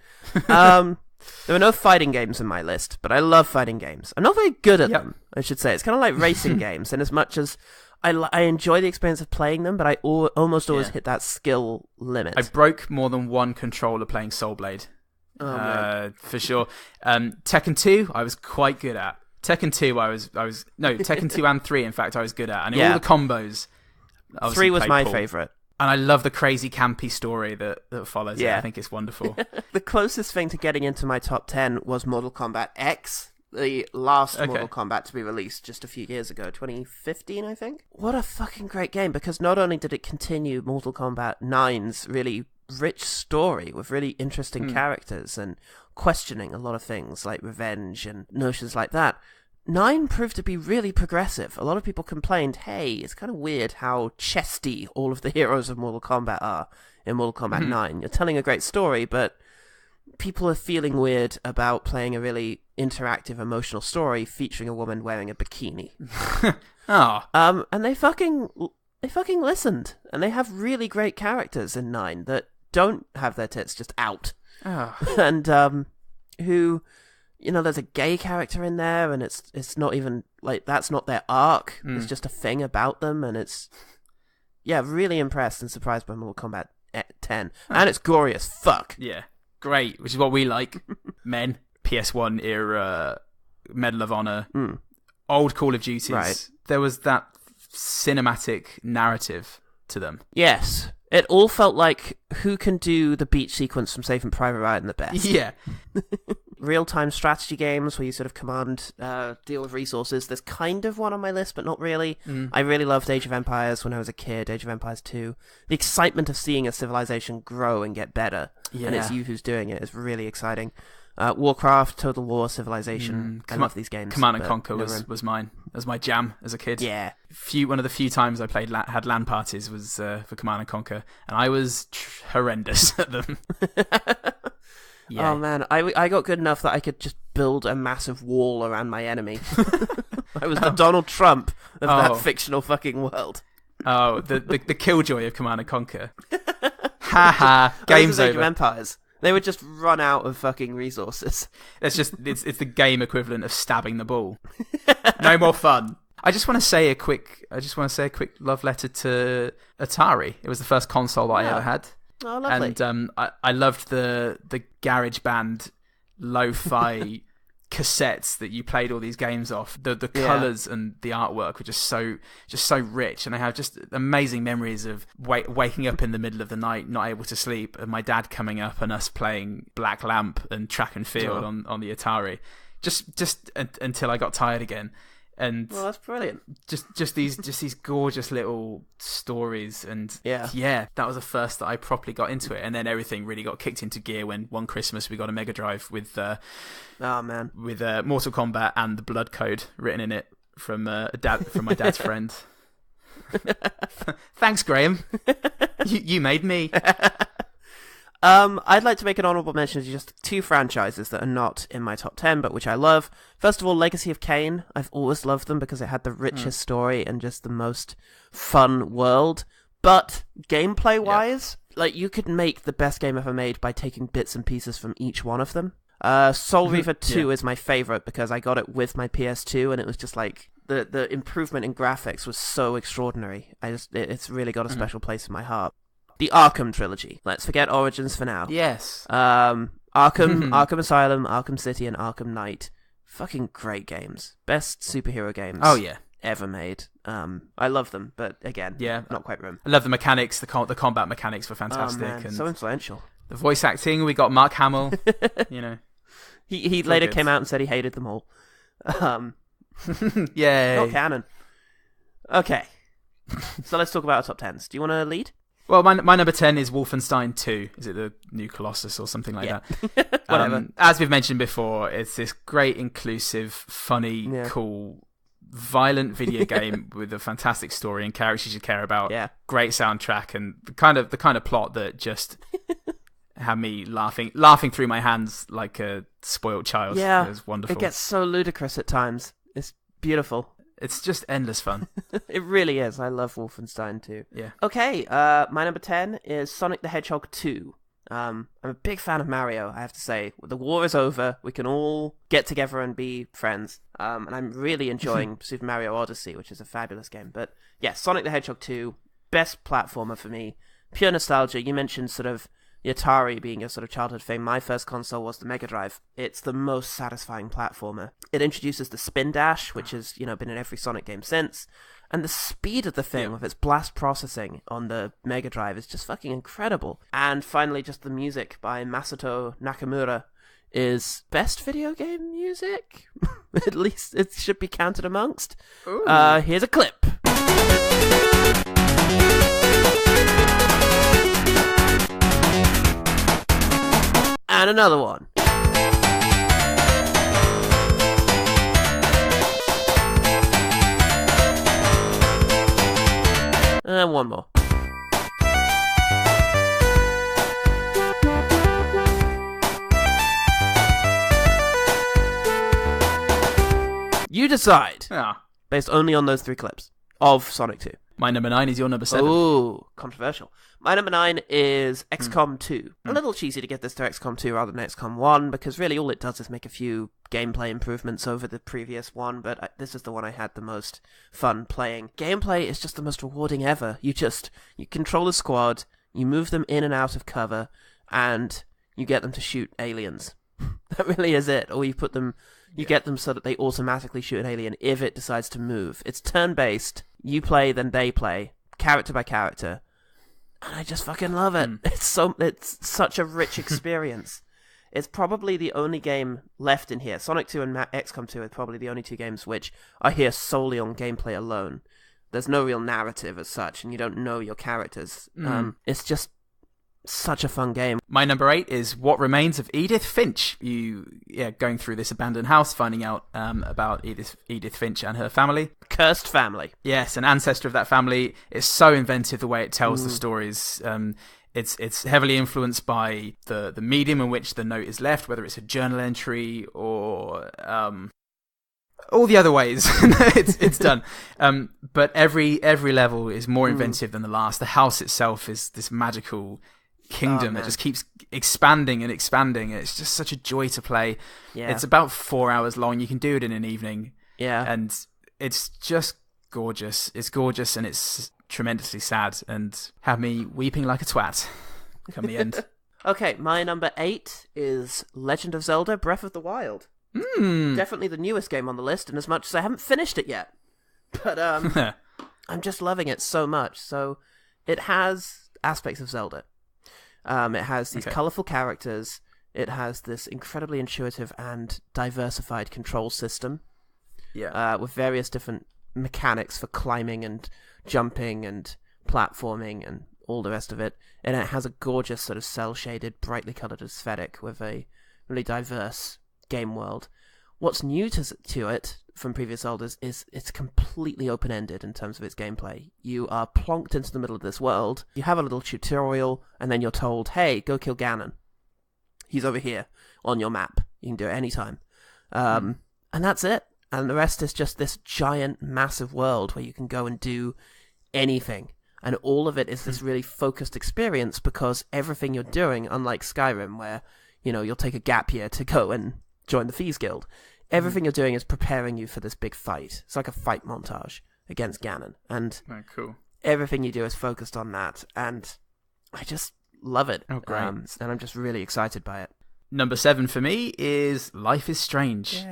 There are no fighting games in my list, but I love fighting games. I'm not very good at them, I should say. It's kind of like racing games, and as much as I enjoy the experience of playing them, but I almost always hit that skill limit. I broke more than one controller playing Soul Blade, for sure. Tekken 2, I was quite good at. Tekken 2, Tekken 2 and 3, in fact, I was good at. And all the combos. 3 was my favourite. And I love the crazy campy story that follows it. Yeah. I think it's wonderful. The closest thing to getting into my top 10 was Mortal Kombat X, the last Mortal Kombat to be released just a few years ago, 2015, I think. What a fucking great game, because not only did it continue Mortal Kombat 9's really rich story with really interesting characters and questioning a lot of things like revenge and notions like that, 9 proved to be really progressive. A lot of people complained, hey, it's kind of weird how chesty all of the heroes of Mortal Kombat are in Mortal Kombat 9. You're telling a great story, but people are feeling weird about playing a really interactive, emotional story featuring a woman wearing a bikini. And they fucking listened, and they have really great characters in 9 that don't have their tits just out, and who, you know, there's a gay character in there, and it's not even like that's not their arc. It's just a thing about them, and it's really impressed and surprised by Mortal Kombat 10, and it's gory as fuck. Yeah. Great, which is what we like. Men, PS1 era, Medal of Honor, old Call of Duties. Right. There was that cinematic narrative to them. Yes. It all felt like who can do the beach sequence from Saving Private Ryan the best. Yeah. Real-time strategy games where you sort of command, deal with resources. There's kind of one on my list, but not really. I really loved Age of Empires when I was a kid, Age of Empires 2. The excitement of seeing a civilization grow and get better, and it's you who's doing it, is really exciting. Warcraft, Total War, Civilization. I love these games. Command and Conquer was mine. It was my jam as a kid. Yeah. One of the few times I played had LAN parties was for Command and Conquer, and I was horrendous at them. Yeah. Oh man, I got good enough that I could just build a massive wall around my enemy. I was the Donald Trump of that fictional fucking world. Oh, the killjoy of Command and Conquer. Haha, game's over. Age of Empires. They would just run out of fucking resources. It's the game equivalent of stabbing the ball. No more fun. I just want to say a quick love letter to Atari. It was the first console that I ever had. Oh, lovely. And I loved the GarageBand lo-fi cassettes that you played all these games off. The colours and the artwork were just so rich, and I have just amazing memories of waking up in the middle of the night, not able to sleep, and my dad coming up and us playing Black Lamp and Track and Field on the Atari, just until I got tired again. And well, that's brilliant. Just these gorgeous little stories, and that was the first that I properly got into it, and then everything really got kicked into gear when one Christmas we got a Mega Drive with with Mortal Kombat and the Blood Code written in it from my dad's friend. Thanks, Graham. You made me. I'd like to make an honourable mention to just 2 franchises that are not in my top 10, but which I love. First of all, Legacy of Kain. I've always loved them because it had the richest story and just the most fun world. But gameplay-wise, like, you could make the best game ever made by taking bits and pieces from each one of them. Soul Reaver 2 is my favourite because I got it with my PS2, and it was just like the improvement in graphics was so extraordinary. It's really got a special place in my heart. The Arkham trilogy. Let's forget Origins for now. Yes. Arkham Asylum, Arkham City, and Arkham Knight. Fucking great games. Best superhero games. Oh yeah. Ever made. I love them, but again, not quite room. I love the mechanics. The combat mechanics were fantastic. Oh, man, and so influential. The voice acting. We got Mark Hamill. You know. He later came out and said he hated them all. Yay. Not canon. Okay. So let's talk about our top 10s. Do you want to lead? Well, my number 10 is Wolfenstein 2. Is it the New Colossus or something like that? Whatever. As we've mentioned before, it's this great, inclusive, funny, cool, violent video game with a fantastic story and characters you care about. Yeah. Great soundtrack and the kind of plot that just had me laughing through my hands like a spoiled child. Yeah. It was wonderful. It gets so ludicrous at times. It's beautiful. It's just endless fun. It really is. I love Wolfenstein 2. Yeah. Okay, my number 10 is Sonic the Hedgehog 2. I'm a big fan of Mario, I have to say. The war is over. We can all get together and be friends. And I'm really enjoying Super Mario Odyssey, which is a fabulous game. But yeah, Sonic the Hedgehog 2, best platformer for me. Pure nostalgia. You mentioned sort of the Atari being a sort of childhood thing. My first console was the Mega Drive. It's the most satisfying platformer. It introduces the spin dash, which has, been in every Sonic game since. And the speed of the thing with its blast processing on the Mega Drive is just fucking incredible. And finally, just the music by Masato Nakamura is best video game music. At least it should be counted amongst. Here's a clip. And another one. And one more. You decide. Yeah. Based only on those 3 clips of Sonic 2. My number 9 is your number 7. Ooh, controversial. My number 9 is XCOM 2. A little cheesy to get this to XCOM 2 rather than XCOM 1, because really all it does is make a few gameplay improvements over the previous one, but this is the one I had the most fun playing. Gameplay is just the most rewarding ever. You control a squad, you move them in and out of cover, and you get them to shoot aliens. That really is it. Or you get them so that they automatically shoot an alien if it decides to move. It's turn-based. You play, then they play, character by character. And I just fucking love it. It's such a rich experience. It's probably the only game left in here. Sonic 2 and XCOM 2 are probably the only 2 games which are here solely on gameplay alone. There's no real narrative as such, and you don't know your characters. It's just such a fun game. My number 8 is What Remains of Edith Finch. Going through this abandoned house, finding out about Edith Finch and her family. Cursed family. Yes, an ancestor of that family. It's so inventive the way it tells the stories. It's heavily influenced by the medium in which the note is left, whether it's a journal entry or all the other ways it's done. But every level is more inventive than the last. The house itself is this magical kingdom that just keeps expanding and expanding. It's just such a joy to play. Yeah. It's about 4 hours long. You can do it in an evening. Yeah. And it's just gorgeous. It's gorgeous and it's tremendously sad and had me weeping like a twat come the end. Okay, my number 8 is Legend of Zelda Breath of the Wild. Definitely the newest game on the list, and as much as I haven't finished it yet. But I'm just loving it so much. So it has aspects of Zelda. It has these colourful characters. It has this incredibly intuitive and diversified control system. Yeah. With various different mechanics for climbing and jumping and platforming and all the rest of it. And it has a gorgeous sort of cel-shaded, brightly coloured aesthetic with a really diverse game world. What's new to it from previous Zeldas is it's completely open-ended in terms of its gameplay. You are plonked into the middle of this world, you have a little tutorial, and then you're told, hey, go kill Ganon. He's over here on your map. You can do it anytime. And that's it. And the rest is just this giant, massive world where you can go and do anything. And all of it is this really focused experience because everything you're doing, unlike Skyrim, where, you'll take a gap year to go and join the Thieves Guild. Everything you're doing is preparing you for this big fight. It's like a fight montage against Ganon. And everything you do is focused on that. And I just love it. Oh, great. And I'm just really excited by it. Number 7 for me is Life is Strange.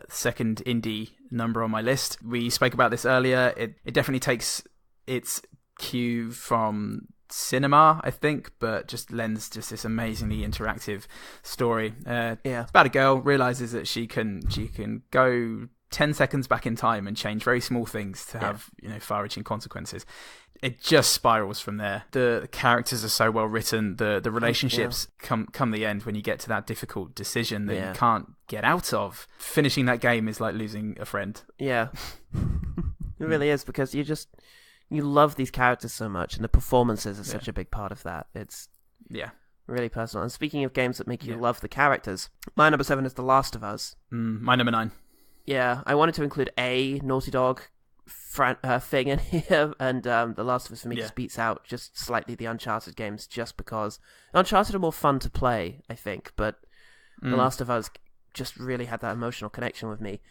Second indie number on my list. We spoke about this earlier. It definitely takes its cue from cinema, I think, but just lends just this amazingly interactive story. It's about a girl realizes that she can go 10 seconds back in time and change very small things to have far-reaching consequences. It just spirals from there. The characters are so well written. The relationships come the end when you get to that difficult decision that you can't get out of. Finishing that game is like losing a friend. Yeah, it really is, because you love these characters so much, and the performances are such a big part of that. It's really personal. And speaking of games that make you love the characters, my number 7 is The Last of Us. My number 9. Yeah, I wanted to include a Naughty Dog thing in here, and The Last of Us for me just beats out just slightly the Uncharted games, just because Uncharted are more fun to play, I think, but The Last of Us just really had that emotional connection with me.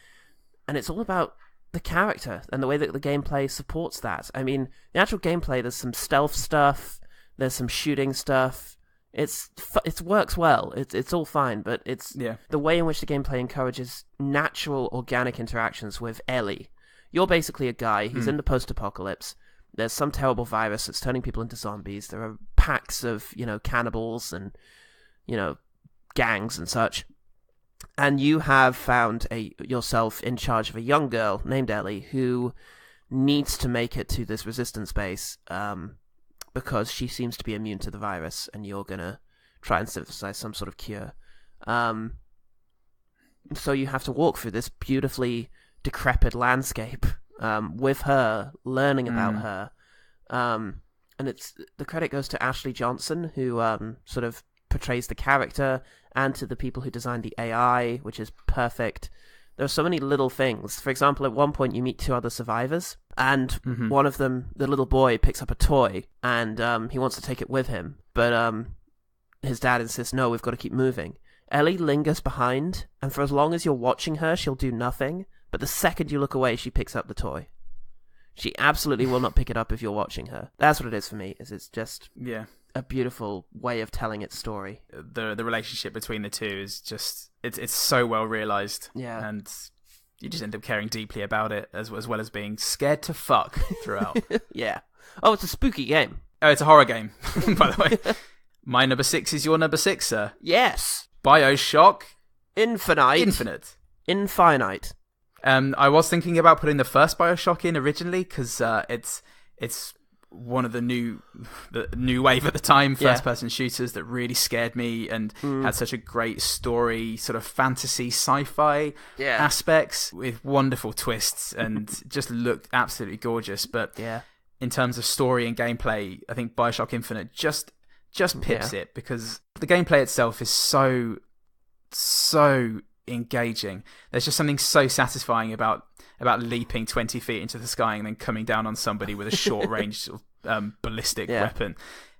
And it's all about the character and the way that the gameplay supports that. I mean, the actual gameplay, there's some stealth stuff, there's some shooting stuff. It works well. It's all fine, but it's the way in which the gameplay encourages natural, organic interactions with Ellie. you're basically a guy. He's in the post-apocalypse. There's some terrible virus that's turning people into zombies. There are packs of, cannibals and, gangs and such. And you have found yourself in charge of a young girl named Ellie who needs to make it to this resistance base because she seems to be immune to the virus, and you're going to try and synthesize some sort of cure. So you have to walk through this beautifully decrepit landscape with her, learning about her. And the credit goes to Ashley Johnson, who sort of portrays the character, and to the people who designed the AI, which is perfect. There are so many little things. For example, at one point you meet 2 other survivors, and one of them, the little boy, picks up a toy, and he wants to take it with him, but his dad insists, no, we've got to keep moving. Ellie lingers behind, and for as long as you're watching her, she'll do nothing, but the second you look away, she picks up the toy. She absolutely will not pick it up if you're watching her. That's what it is for me, is it's just a beautiful way of telling its story. The relationship between the two is just, it's so well realised. Yeah. And you just end up caring deeply about it, as well as being scared to fuck throughout. Yeah. Oh, it's a spooky game. Oh, it's a horror game, by the way. My number 6 is your number 6, sir. Yes. BioShock Infinite. I was thinking about putting the first BioShock in originally, because it's one of the new wave at the time first-person shooters that really scared me and had such a great story, sort of fantasy sci-fi aspects with wonderful twists and just looked absolutely gorgeous. But in terms of story and gameplay, I think BioShock Infinite just pips it, because the gameplay itself is so engaging. There's just something so satisfying about leaping 20 feet into the sky and then coming down on somebody with a short range sort of, ballistic weapon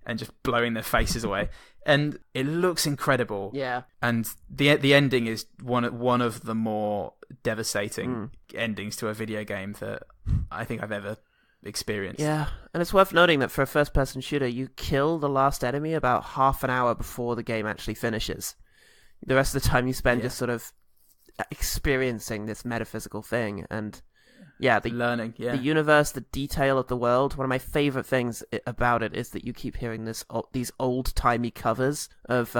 and just blowing their faces away. And it looks incredible. Yeah. And the ending is one of the more devastating endings to a video game that I think I've ever experienced. Yeah, and it's worth noting that for a first-person shooter, you kill the last enemy about half an hour before the game actually finishes. The rest of the time you spend just sort of experiencing this metaphysical thing, and learning, the universe, the detail of the world. One of my favorite things about it is that you keep hearing these old-timey covers of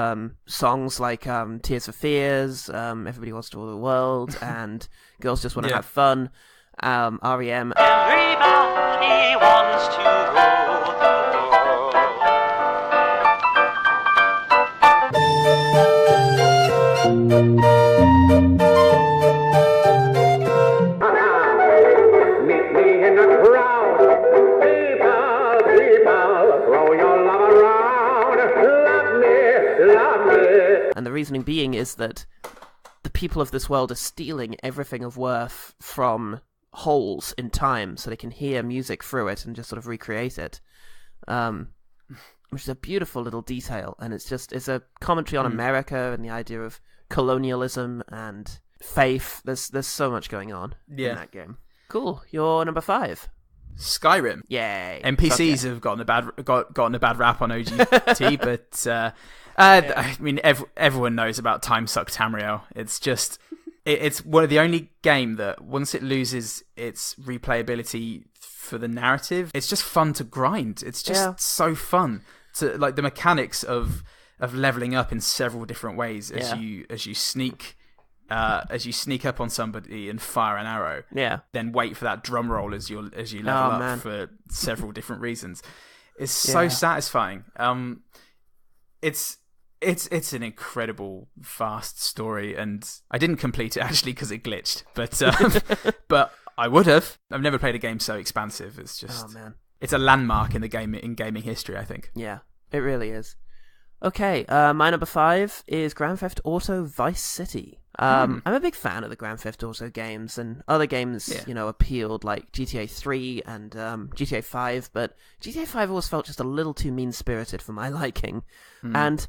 songs like Tears for Fears, Everybody Wants to Rule the World, and Girls Just Want to Have Fun, REM. Everybody wants to rule the world. Meet me in the crowd. People, throw your love around. Love me. And the reasoning being is that the people of this world are stealing everything of worth from holes in time so they can hear music through it and just sort of recreate it, which is a beautiful little detail. And it's a commentary on America and the idea of colonialism and faith. There's so much going on in that game. Cool. You're number 5. Skyrim. Yay. NPCs have gotten a bad rap on OGT, but I mean everyone knows about Time Suck Tamriel. It's just it's one of the only game that once it loses its replayability for the narrative, it's just fun to grind. It's just so fun to like the mechanics of leveling up in several different ways as you sneak up on somebody and fire an arrow. Yeah. Then wait for that drum roll as you level up for several different reasons. It's so satisfying. It's an incredible fast story, and I didn't complete it actually because it glitched, but I would have. I've never played a game so expansive. It's just it's a landmark in gaming history, I think. Yeah, it really is. Okay, my number 5 is Grand Theft Auto Vice City. I'm a big fan of the Grand Theft Auto games, and other games, appealed, like GTA 3 and GTA 5, but GTA 5 always felt just a little too mean-spirited for my liking. And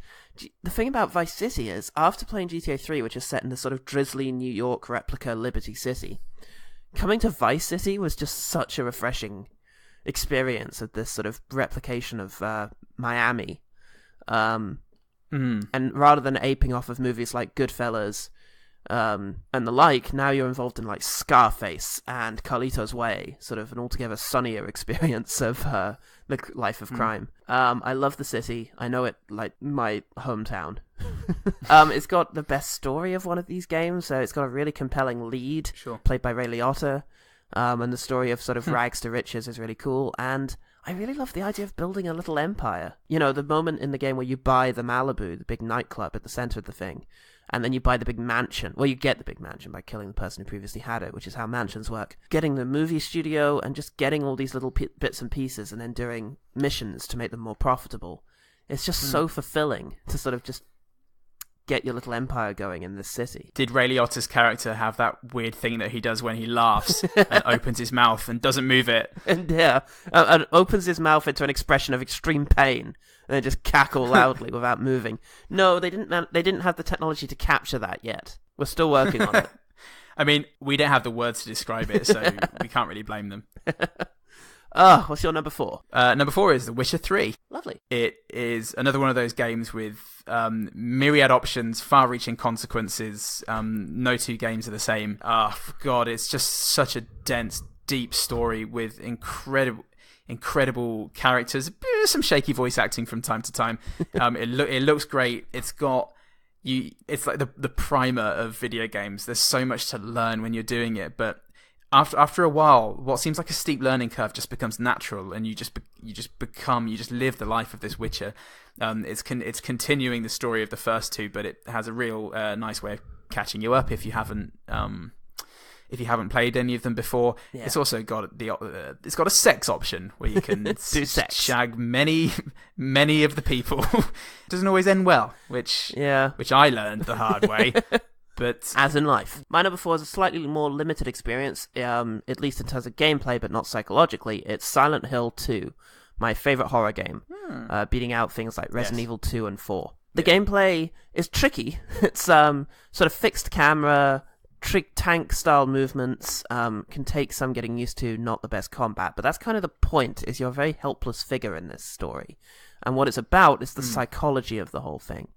the thing about Vice City is, after playing GTA 3, which is set in this sort of drizzly New York replica Liberty City, coming to Vice City was just such a refreshing experience of this sort of replication of Miami. And rather than aping off of movies like Goodfellas and the like. Now you're involved in like Scarface and Carlito's Way, sort of an altogether sunnier experience of the life of crime. I love the city. I know it like my hometown. It's got the best story of one of these games, so it's got a really compelling lead, played by Ray Liotta, and the story of sort of rags to riches is really cool, and I really love the idea of building a little empire. You know, the moment in the game where you buy the Malibu, the big nightclub at the center of the thing, and then you buy the big mansion. Well, you get the big mansion by killing the person who previously had it, which is how mansions work. Getting the movie studio and just getting all these little bits and pieces and then doing missions to make them more profitable. It's just so fulfilling to sort of just get your little empire going in this city. Did Ray Liotta's character have that weird thing that he does when he laughs and opens his mouth and doesn't move it? And and opens his mouth into an expression of extreme pain and then just cackle loudly without moving. No, they didn't have the technology to capture that yet. We're still working on it. I mean, we don't have the words to describe it, so we can't really blame them. What's your number 4? Number 4 is The Witcher 3. Lovely. It is another one of those games with myriad options, far-reaching consequences. No two games are the same. God, it's just such a dense, deep story with incredible characters. Some shaky voice acting from time to time. It looks great. It's got It's like the primer of video games. There's so much to learn when you're doing it, but after a while, what seems like a steep learning curve just becomes natural, and you just live the life of this Witcher. It's continuing the story of the first two, but it has a real nice way of catching you up if you haven't played any of them before. Yeah. It's also got it's got a sex option where you can shag many of the people. It doesn't always end well, which I learned the hard way. But as in life. My number 4 is a slightly more limited experience, at least in terms of gameplay, but not psychologically. It's Silent Hill 2, my favourite horror game, beating out things like Resident Evil 2 and 4. The gameplay is tricky. It's sort of fixed camera, tank-style movements, can take some getting used to, not the best combat, but that's kind of the point, is you're a very helpless figure in this story. And what it's about is the psychology of the whole thing.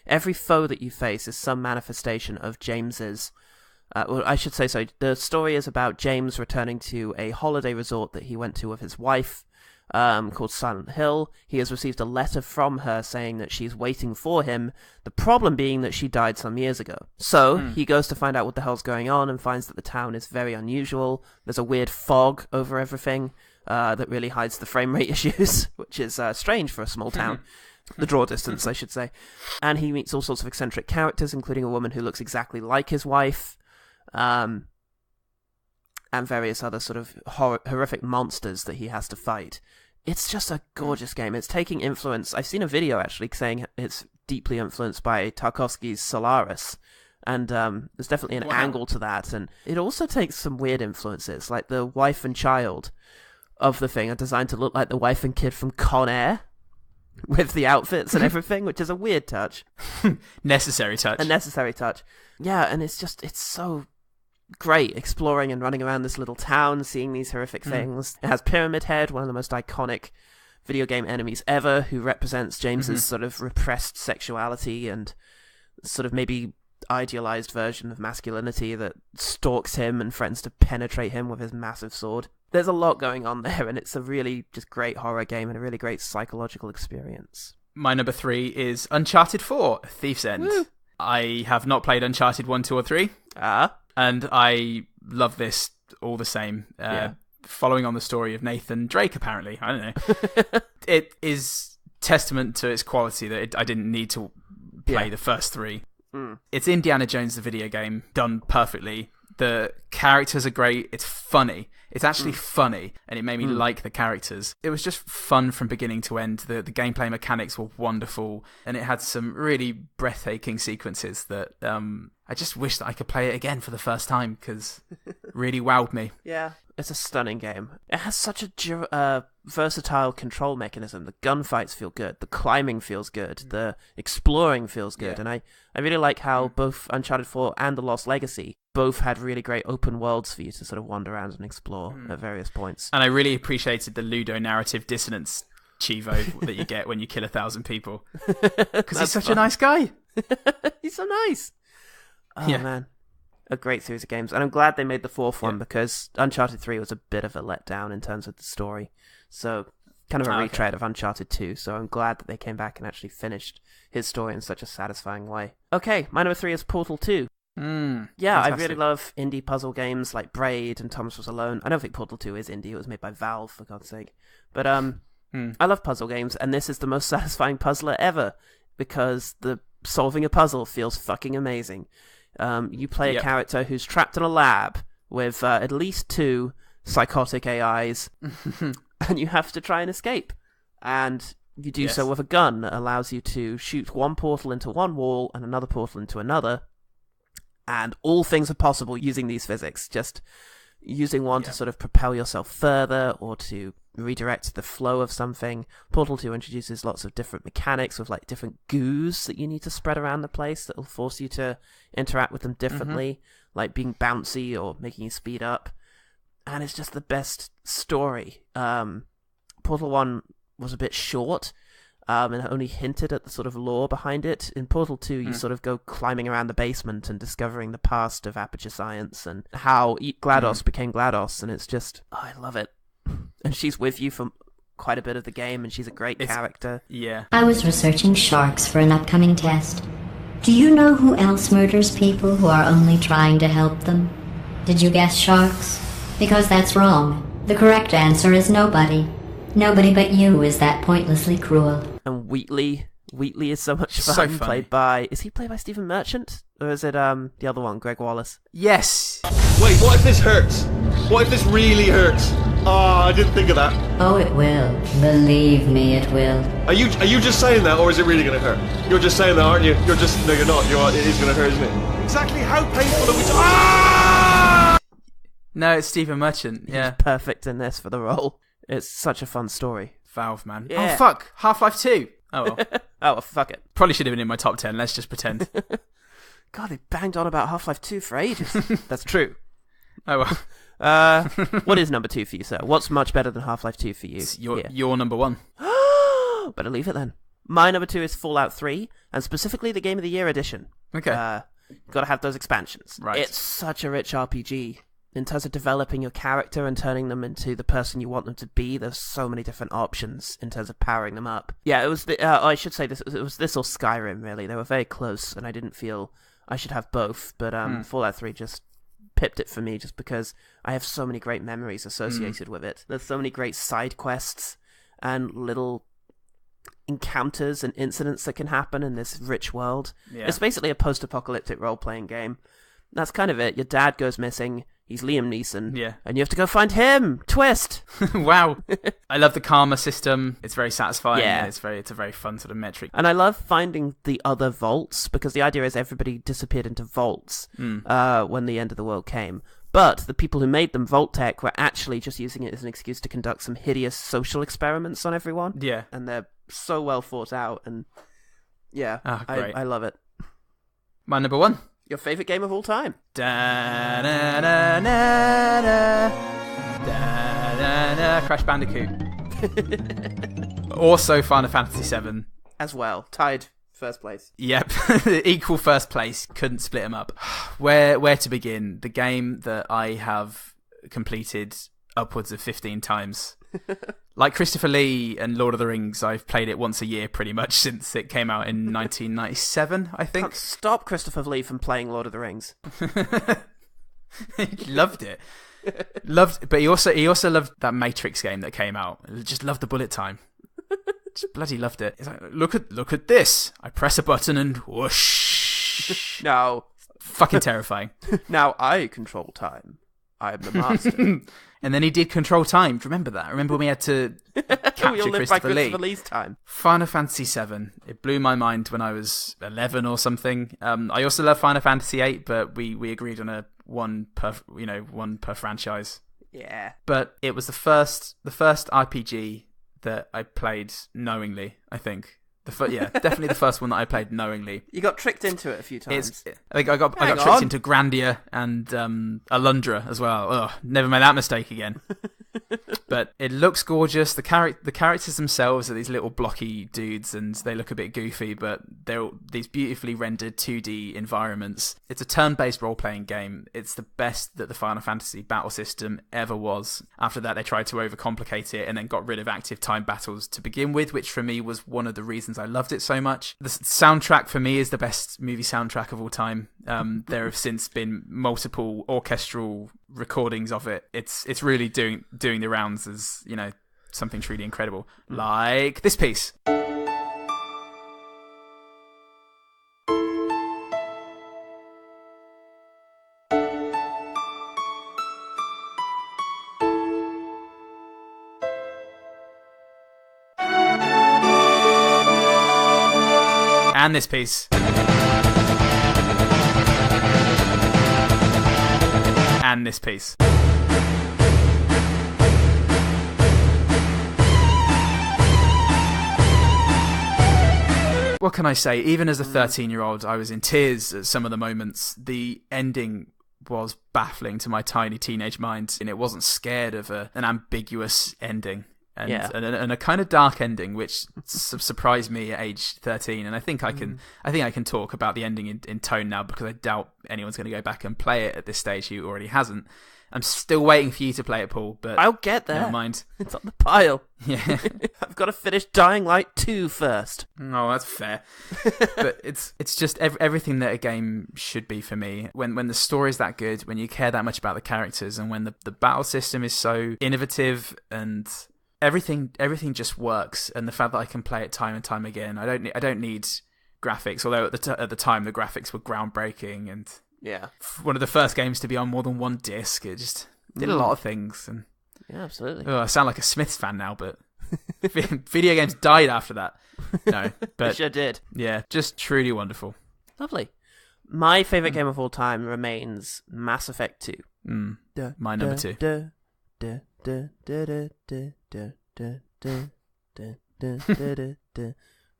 Every foe that you face is some manifestation of James's... I should say so. The story is about James returning to a holiday resort that he went to with his wife, called Silent Hill. He has received a letter from her saying that she's waiting for him, the problem being that she died some years ago. So he goes to find out what the hell's going on and finds that the town is very unusual. There's a weird fog over everything that really hides the frame rate issues, which is strange for a small town. The draw distance, I should say. And he meets all sorts of eccentric characters, including a woman who looks exactly like his wife, and various other sort of horrific monsters that he has to fight. It's just a gorgeous game. It's taking influence. I've seen a video, actually, saying it's deeply influenced by Tarkovsky's Solaris, and there's definitely an angle to that. And it also takes some weird influences, like the wife and child of the thing are designed to look like the wife and kid from Con Air, with the outfits and everything, which is a weird touch. Necessary touch. A necessary touch. Yeah, and it's so great exploring and running around this little town, seeing these horrific things. It has Pyramid Head, one of the most iconic video game enemies ever, who represents James's sort of repressed sexuality and sort of maybe idealized version of masculinity that stalks him and threatens to penetrate him with his massive sword. There's a lot going on there, and it's a really just great horror game and a really great psychological experience. My number 3 is Uncharted 4, Thief's End. Woo. I have not played Uncharted 1, 2, or 3. And I love this all the same. Following on the story of Nathan Drake, apparently. I don't know. It is testament to its quality that I didn't need to play the first 3. It's Indiana Jones, the video game, done perfectly. The characters are great. It's funny. It's actually funny, and it made me like the characters. It was just fun from beginning to end. The gameplay mechanics were wonderful, and it had some really breathtaking sequences that I just wish that I could play it again for the first time, because it really wowed me. Yeah, it's a stunning game. It has such a versatile control mechanism. The gunfights feel good, the climbing feels good, the exploring feels good, and I really like how both Uncharted 4 and The Lost Legacy both had really great open worlds for you to sort of wander around and explore at various points. And I really appreciated the Ludo narrative dissonance Chivo that you get when you kill 1,000 people. Because he's such a nice guy. He's so nice. Oh, man. A great series of games. And I'm glad they made the fourth one because Uncharted 3 was a bit of a letdown in terms of the story. So, kind of a retread of Uncharted 2. So I'm glad that they came back and actually finished his story in such a satisfying way. Okay, my number 3 is Portal 2. Yeah, fantastic. I really love indie puzzle games like Braid and Thomas Was Alone. I don't think Portal 2 is indie. It was made by Valve, for God's sake. But I love puzzle games, and this is the most satisfying puzzler ever because the solving a puzzle feels fucking amazing. You play a character who's trapped in a lab with at least 2 psychotic AIs, and you have to try and escape. And you do so with a gun that allows you to shoot one portal into one wall and another portal into another. And all things are possible using these physics. Just using one to sort of propel yourself further or to redirect the flow of something. Portal 2 introduces lots of different mechanics with like different goos that you need to spread around the place that will force you to interact with them differently, like being bouncy or making you speed up. And it's just the best story. Portal 1 was a bit short, and it only hinted at the sort of lore behind it. In Portal 2, you sort of go climbing around the basement and discovering the past of Aperture Science and how GLaDOS became GLaDOS, and it's just, I love it. And she's with you for quite a bit of the game, and she's a great character. Yeah. I was researching sharks for an upcoming test. Do you know who else murders people who are only trying to help them? Did you guess sharks? Because that's wrong. The correct answer is nobody. Nobody but you is that pointlessly cruel. And Wheatley is so much fun. So funny. Is he played by Stephen Merchant? Or is it the other one, Greg Wallace? Yes. Wait, what if this hurts? What if this really hurts? Oh, I didn't think of that. Oh, it will. Believe me, it will. Are you just saying that, or is it really going to hurt? You're just saying that, aren't you? No, you're not. It is going to hurt, isn't it? Exactly how painful are we Ah! No, it's Stephen Merchant. Yeah. He's perfect in this for the role. It's such a fun story. Valve, man. Yeah. Oh, fuck. Half-Life 2. Oh, well. Well, fuck it. Probably should have been in my top 10. Let's just pretend. God, they banged on about Half-Life 2 for ages. That's true. Oh, well. What is number 2 for you, sir? What's much better than Half-Life 2 for you? It's your number 1. Better leave it then. My number 2 is Fallout 3, and specifically the Game of the Year edition. Okay. Gotta have those expansions. Right. It's such a rich RPG. In terms of developing your character and turning them into the person you want them to be, there's so many different options in terms of powering them up. Yeah, it was I should say this. It was this or Skyrim, really. They were very close, and I didn't feel I should have both. But Fallout 3 just pipped it for me, just because I have so many great memories associated with it. There's so many great side quests and little encounters and incidents that can happen in this rich world. Yeah. It's basically a post-apocalyptic role-playing game. That's kind of it. Your dad goes missing. He's Liam Neeson. And you have to go find him. Twist. Wow. I love the karma system. It's very satisfying. Yeah. It's a very fun sort of metric. And I love finding the other vaults, because the idea is everybody disappeared into vaults when the end of the world came. But the people who made them, Vault Tech, were actually just using it as an excuse to conduct some hideous social experiments on everyone. Yeah. And they're so well thought out. And yeah, great. I love it. My number 1. Your favourite game of all time? Crash Bandicoot. Also Final Fantasy 7. As well. Tied first place. Yep. Equal first place. Couldn't split them up. Where to begin? The game that I have completed upwards of 15 times. Like Christopher Lee and Lord of the Rings, I've played it once a year pretty much since it came out in 1997, I think. Can't stop Christopher Lee from playing Lord of the Rings. He loved it. But he also loved that Matrix game that came out. Just loved the bullet time. Just bloody loved it. He's like, look at this. I press a button and whoosh. No. Fucking terrifying. Now I control time. I'm the master. And then he did Control Time. Do you remember that? Remember when we had to capture Christopher Lee? Lee's time. Final Fantasy 7. It blew my mind when I was 11 or something. I also love Final Fantasy 8, but we agreed on one per franchise. Yeah. But it was the first RPG that I played knowingly, I think. Definitely the first one that I played knowingly. You got tricked into it a few times. I got tricked into Grandia and Alundra as well. Ugh, never made that mistake again. But it looks gorgeous. The characters themselves are these little blocky dudes, and they look a bit goofy, but they're these beautifully rendered 2D environments. It's a turn-based role-playing game. It's the best that the Final Fantasy battle system ever was. After that, they tried to overcomplicate it and then got rid of active time battles to begin with, which for me was one of the reasons I loved it so much. The soundtrack for me is the best movie soundtrack of all time. There have since been multiple orchestral recordings of it. It's really doing the rounds as, you know, something truly incredible, like this piece. And this piece. And this piece. What can I say? Even as a 13-year-old, I was in tears at some of the moments. The ending was baffling to my tiny teenage mind, and it wasn't scared of an ambiguous ending. And a kind of dark ending, which surprised me at age 13. And I think I can talk about the ending in tone now, because I doubt anyone's going to go back and play it at this stage who already hasn't. I'm still waiting for you to play it, Paul, but I'll get there. Never mind. It's on the pile. Yeah. I've got to finish Dying Light 2 first. No, that's fair. But it's just everything that a game should be for me. When the story's that good, when you care that much about the characters, and when the battle system is so innovative, and everything just works, and the fact that I can play it time and time again. I don't need graphics, although at the time the graphics were groundbreaking, and one of the first games to be on more than one disc. It just did a lot of things, and yeah, absolutely. I sound like a Smiths fan now, but video games died after that. No, but it sure did. Yeah, just truly wonderful. Lovely. My favourite game of all time remains Mass Effect 2. My number 2.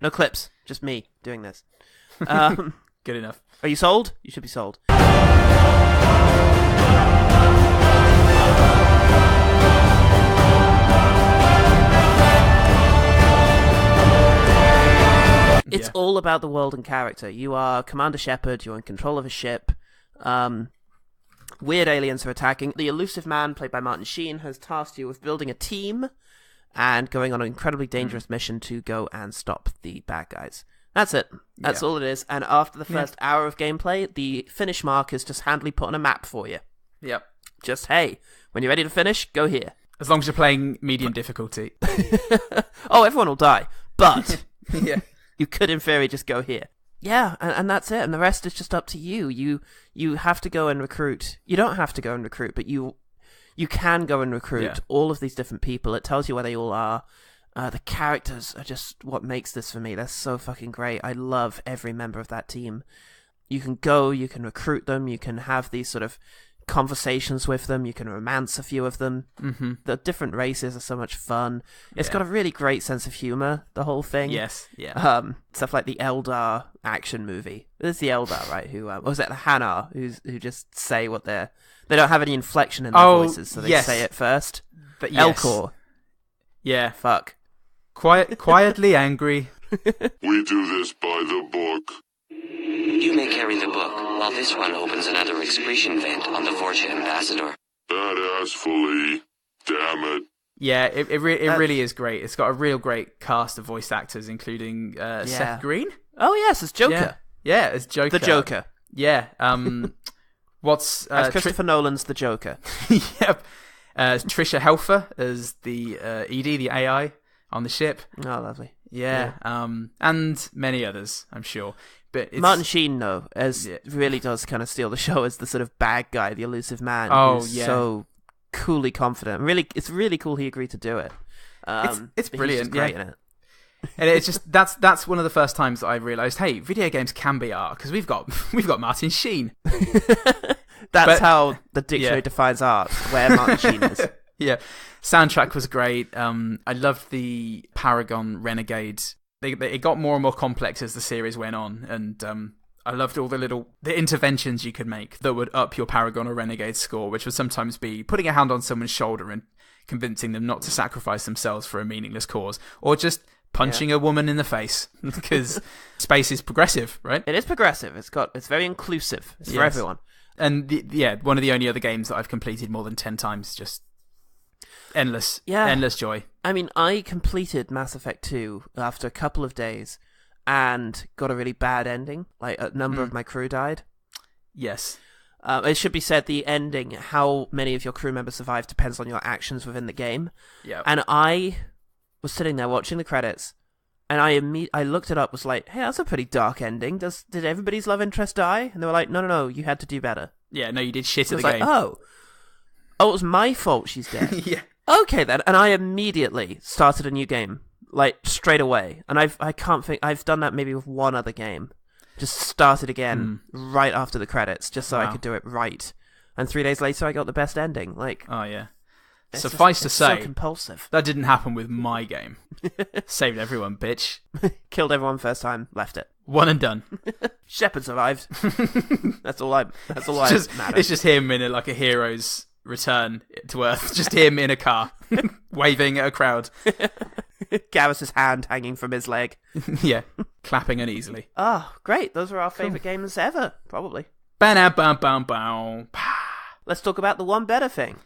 No clips, just me doing this. Good enough. Are you sold? You should be sold. It's all about the world and character. You are Commander Shepard, you're in control of a ship. Weird aliens are attacking. The elusive man, played by Martin Sheen, has tasked you with building a team and going on an incredibly dangerous mission to go and stop the bad guys. That's it. That's all it is. And after the first hour of gameplay, the finish mark is just handily put on a map for you. Yep. Just, hey, when you're ready to finish, go here. As long as you're playing medium difficulty. Oh, everyone will die. But Yeah. you could, in theory, just go here. Yeah, and that's it. And the rest is just up to you. You have to go and recruit. You don't have to go and recruit, but you can go and recruit all of these different people. It tells you where they all are. The characters are just what makes this for me. They're so fucking great. I love every member of that team. You can go, you can recruit them, you can have these sort of conversations with them, you can romance a few of them. Mm-hmm. The different races are so much fun. It's got a really great sense of humor, the whole thing. Yes, yeah. Stuff like the Eldar action movie. There's the Eldar, right? Who was it? The Hanar, who just say what they don't have any inflection in their voices, so they say it first. But yes. Elcor. Yeah. Fuck. Quietly angry. We do this by the book. You may carry the book, while this one opens another excretion vent on the Fortune Ambassador. Badassfully. Damn it. Yeah, it really is great. It's got a real great cast of voice actors, including Seth Green. Oh, yes, it's Joker. Yeah, it's Joker. The Joker. Yeah. What's... As Christopher Nolan's The Joker. Yep. Trisha Helfer as the ED, the AI on the ship. Oh, lovely. Yeah. And many others, I'm sure. But Martin Sheen, though, really does kind of steal the show as the sort of bad guy, the elusive man. Oh, who's so coolly confident. Really, it's really cool he agreed to do it. It's brilliant. He's just great in it. And it's just that's one of the first times that I realised, hey, video games can be art, because we've got Martin Sheen. That's how the dictionary defines art, where Martin Sheen is. Yeah. Soundtrack was great. I loved the Paragon Renegade it got more and more complex as the series went on, and I loved all the interventions you could make that would up your Paragon or Renegade score, which would sometimes be putting a hand on someone's shoulder and convincing them not to sacrifice themselves for a meaningless cause, or just punching a woman in the face, because space is progressive, right? It is progressive. It's very inclusive. It's for everyone. And one of the only other games that I've completed more than 10 times, just endless joy. I mean, I completed Mass Effect 2 after a couple of days and got a really bad ending. Like, a number of my crew died. Yes. It should be said, the ending, how many of your crew members survive, depends on your actions within the game. Yeah. And I was sitting there watching the credits, and I looked it up, was like, hey, that's a pretty dark ending. Did everybody's love interest die? And they were like, no, you had to do better. Yeah, no, you did shit at the game. Oh, it was my fault she's dead. Yeah. Okay then, and I immediately started a new game, like straight away. And I can't think, I've done that maybe with one other game. Just started again right after the credits, just so I could do it right. And 3 days later, I got the best ending. Like, oh yeah. Suffice to say, so compulsive. That didn't happen with my game. Saved everyone, bitch. Killed everyone first time, left it. One and done. Shepard survived. That's all I matter. It's just him in a hero's return to Earth. Just him in a car, waving at a crowd. Garrus's hand hanging from his leg. Yeah, clapping uneasily. Oh, great. Those are our favourite games ever, probably. Let's talk about the one better thing.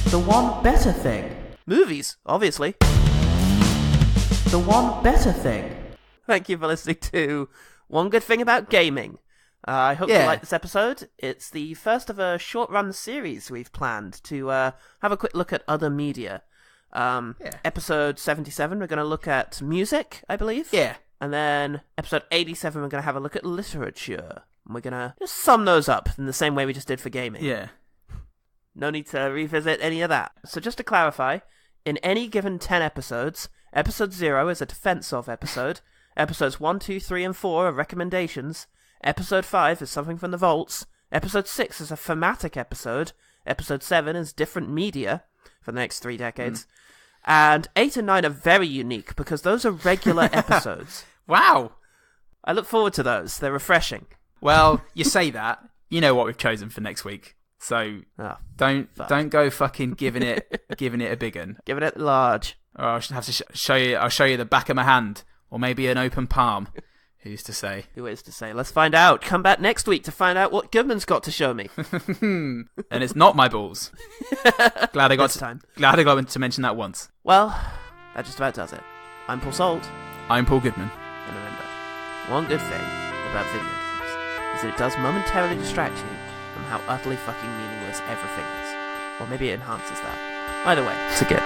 The one better thing. Movies, obviously. The one better thing. Thank you for listening to One Good Thing About Gaming. I hope you like this episode. It's the first of a short-run series we've planned to have a quick look at other media. Episode 77, we're going to look at music, I believe. Yeah. And then episode 87, we're going to have a look at literature. And we're going to just sum those up in the same way we just did for gaming. Yeah. No need to revisit any of that. So just to clarify, in any given 10 episodes, episode 0 is a defense of episode, episodes 1, 2, 3, and 4 are recommendations, episode 5 is something from the vaults, episode 6 is a thematic episode, episode 7 is different media for the next 3 decades, and 8 and 9 are very unique because those are regular episodes. Wow! I look forward to those. They're refreshing. Well, you say that. You know what we've chosen for next week. So don't go fucking giving it a big un. Giving it large. Or I'll have to show you. I'll show you the back of my hand, or maybe an open palm. Who's to say? Who is to say? Let's find out. Come back next week to find out what Goodman's got to show me. And it's not my balls. Glad I got to mention that once. Well, that just about does it. I'm Paul Salt. I'm Paul Goodman. And remember, one good thing about video games is that it does momentarily distract you from how utterly fucking meaningless everything is. Or maybe it enhances that. Either way, it's a good.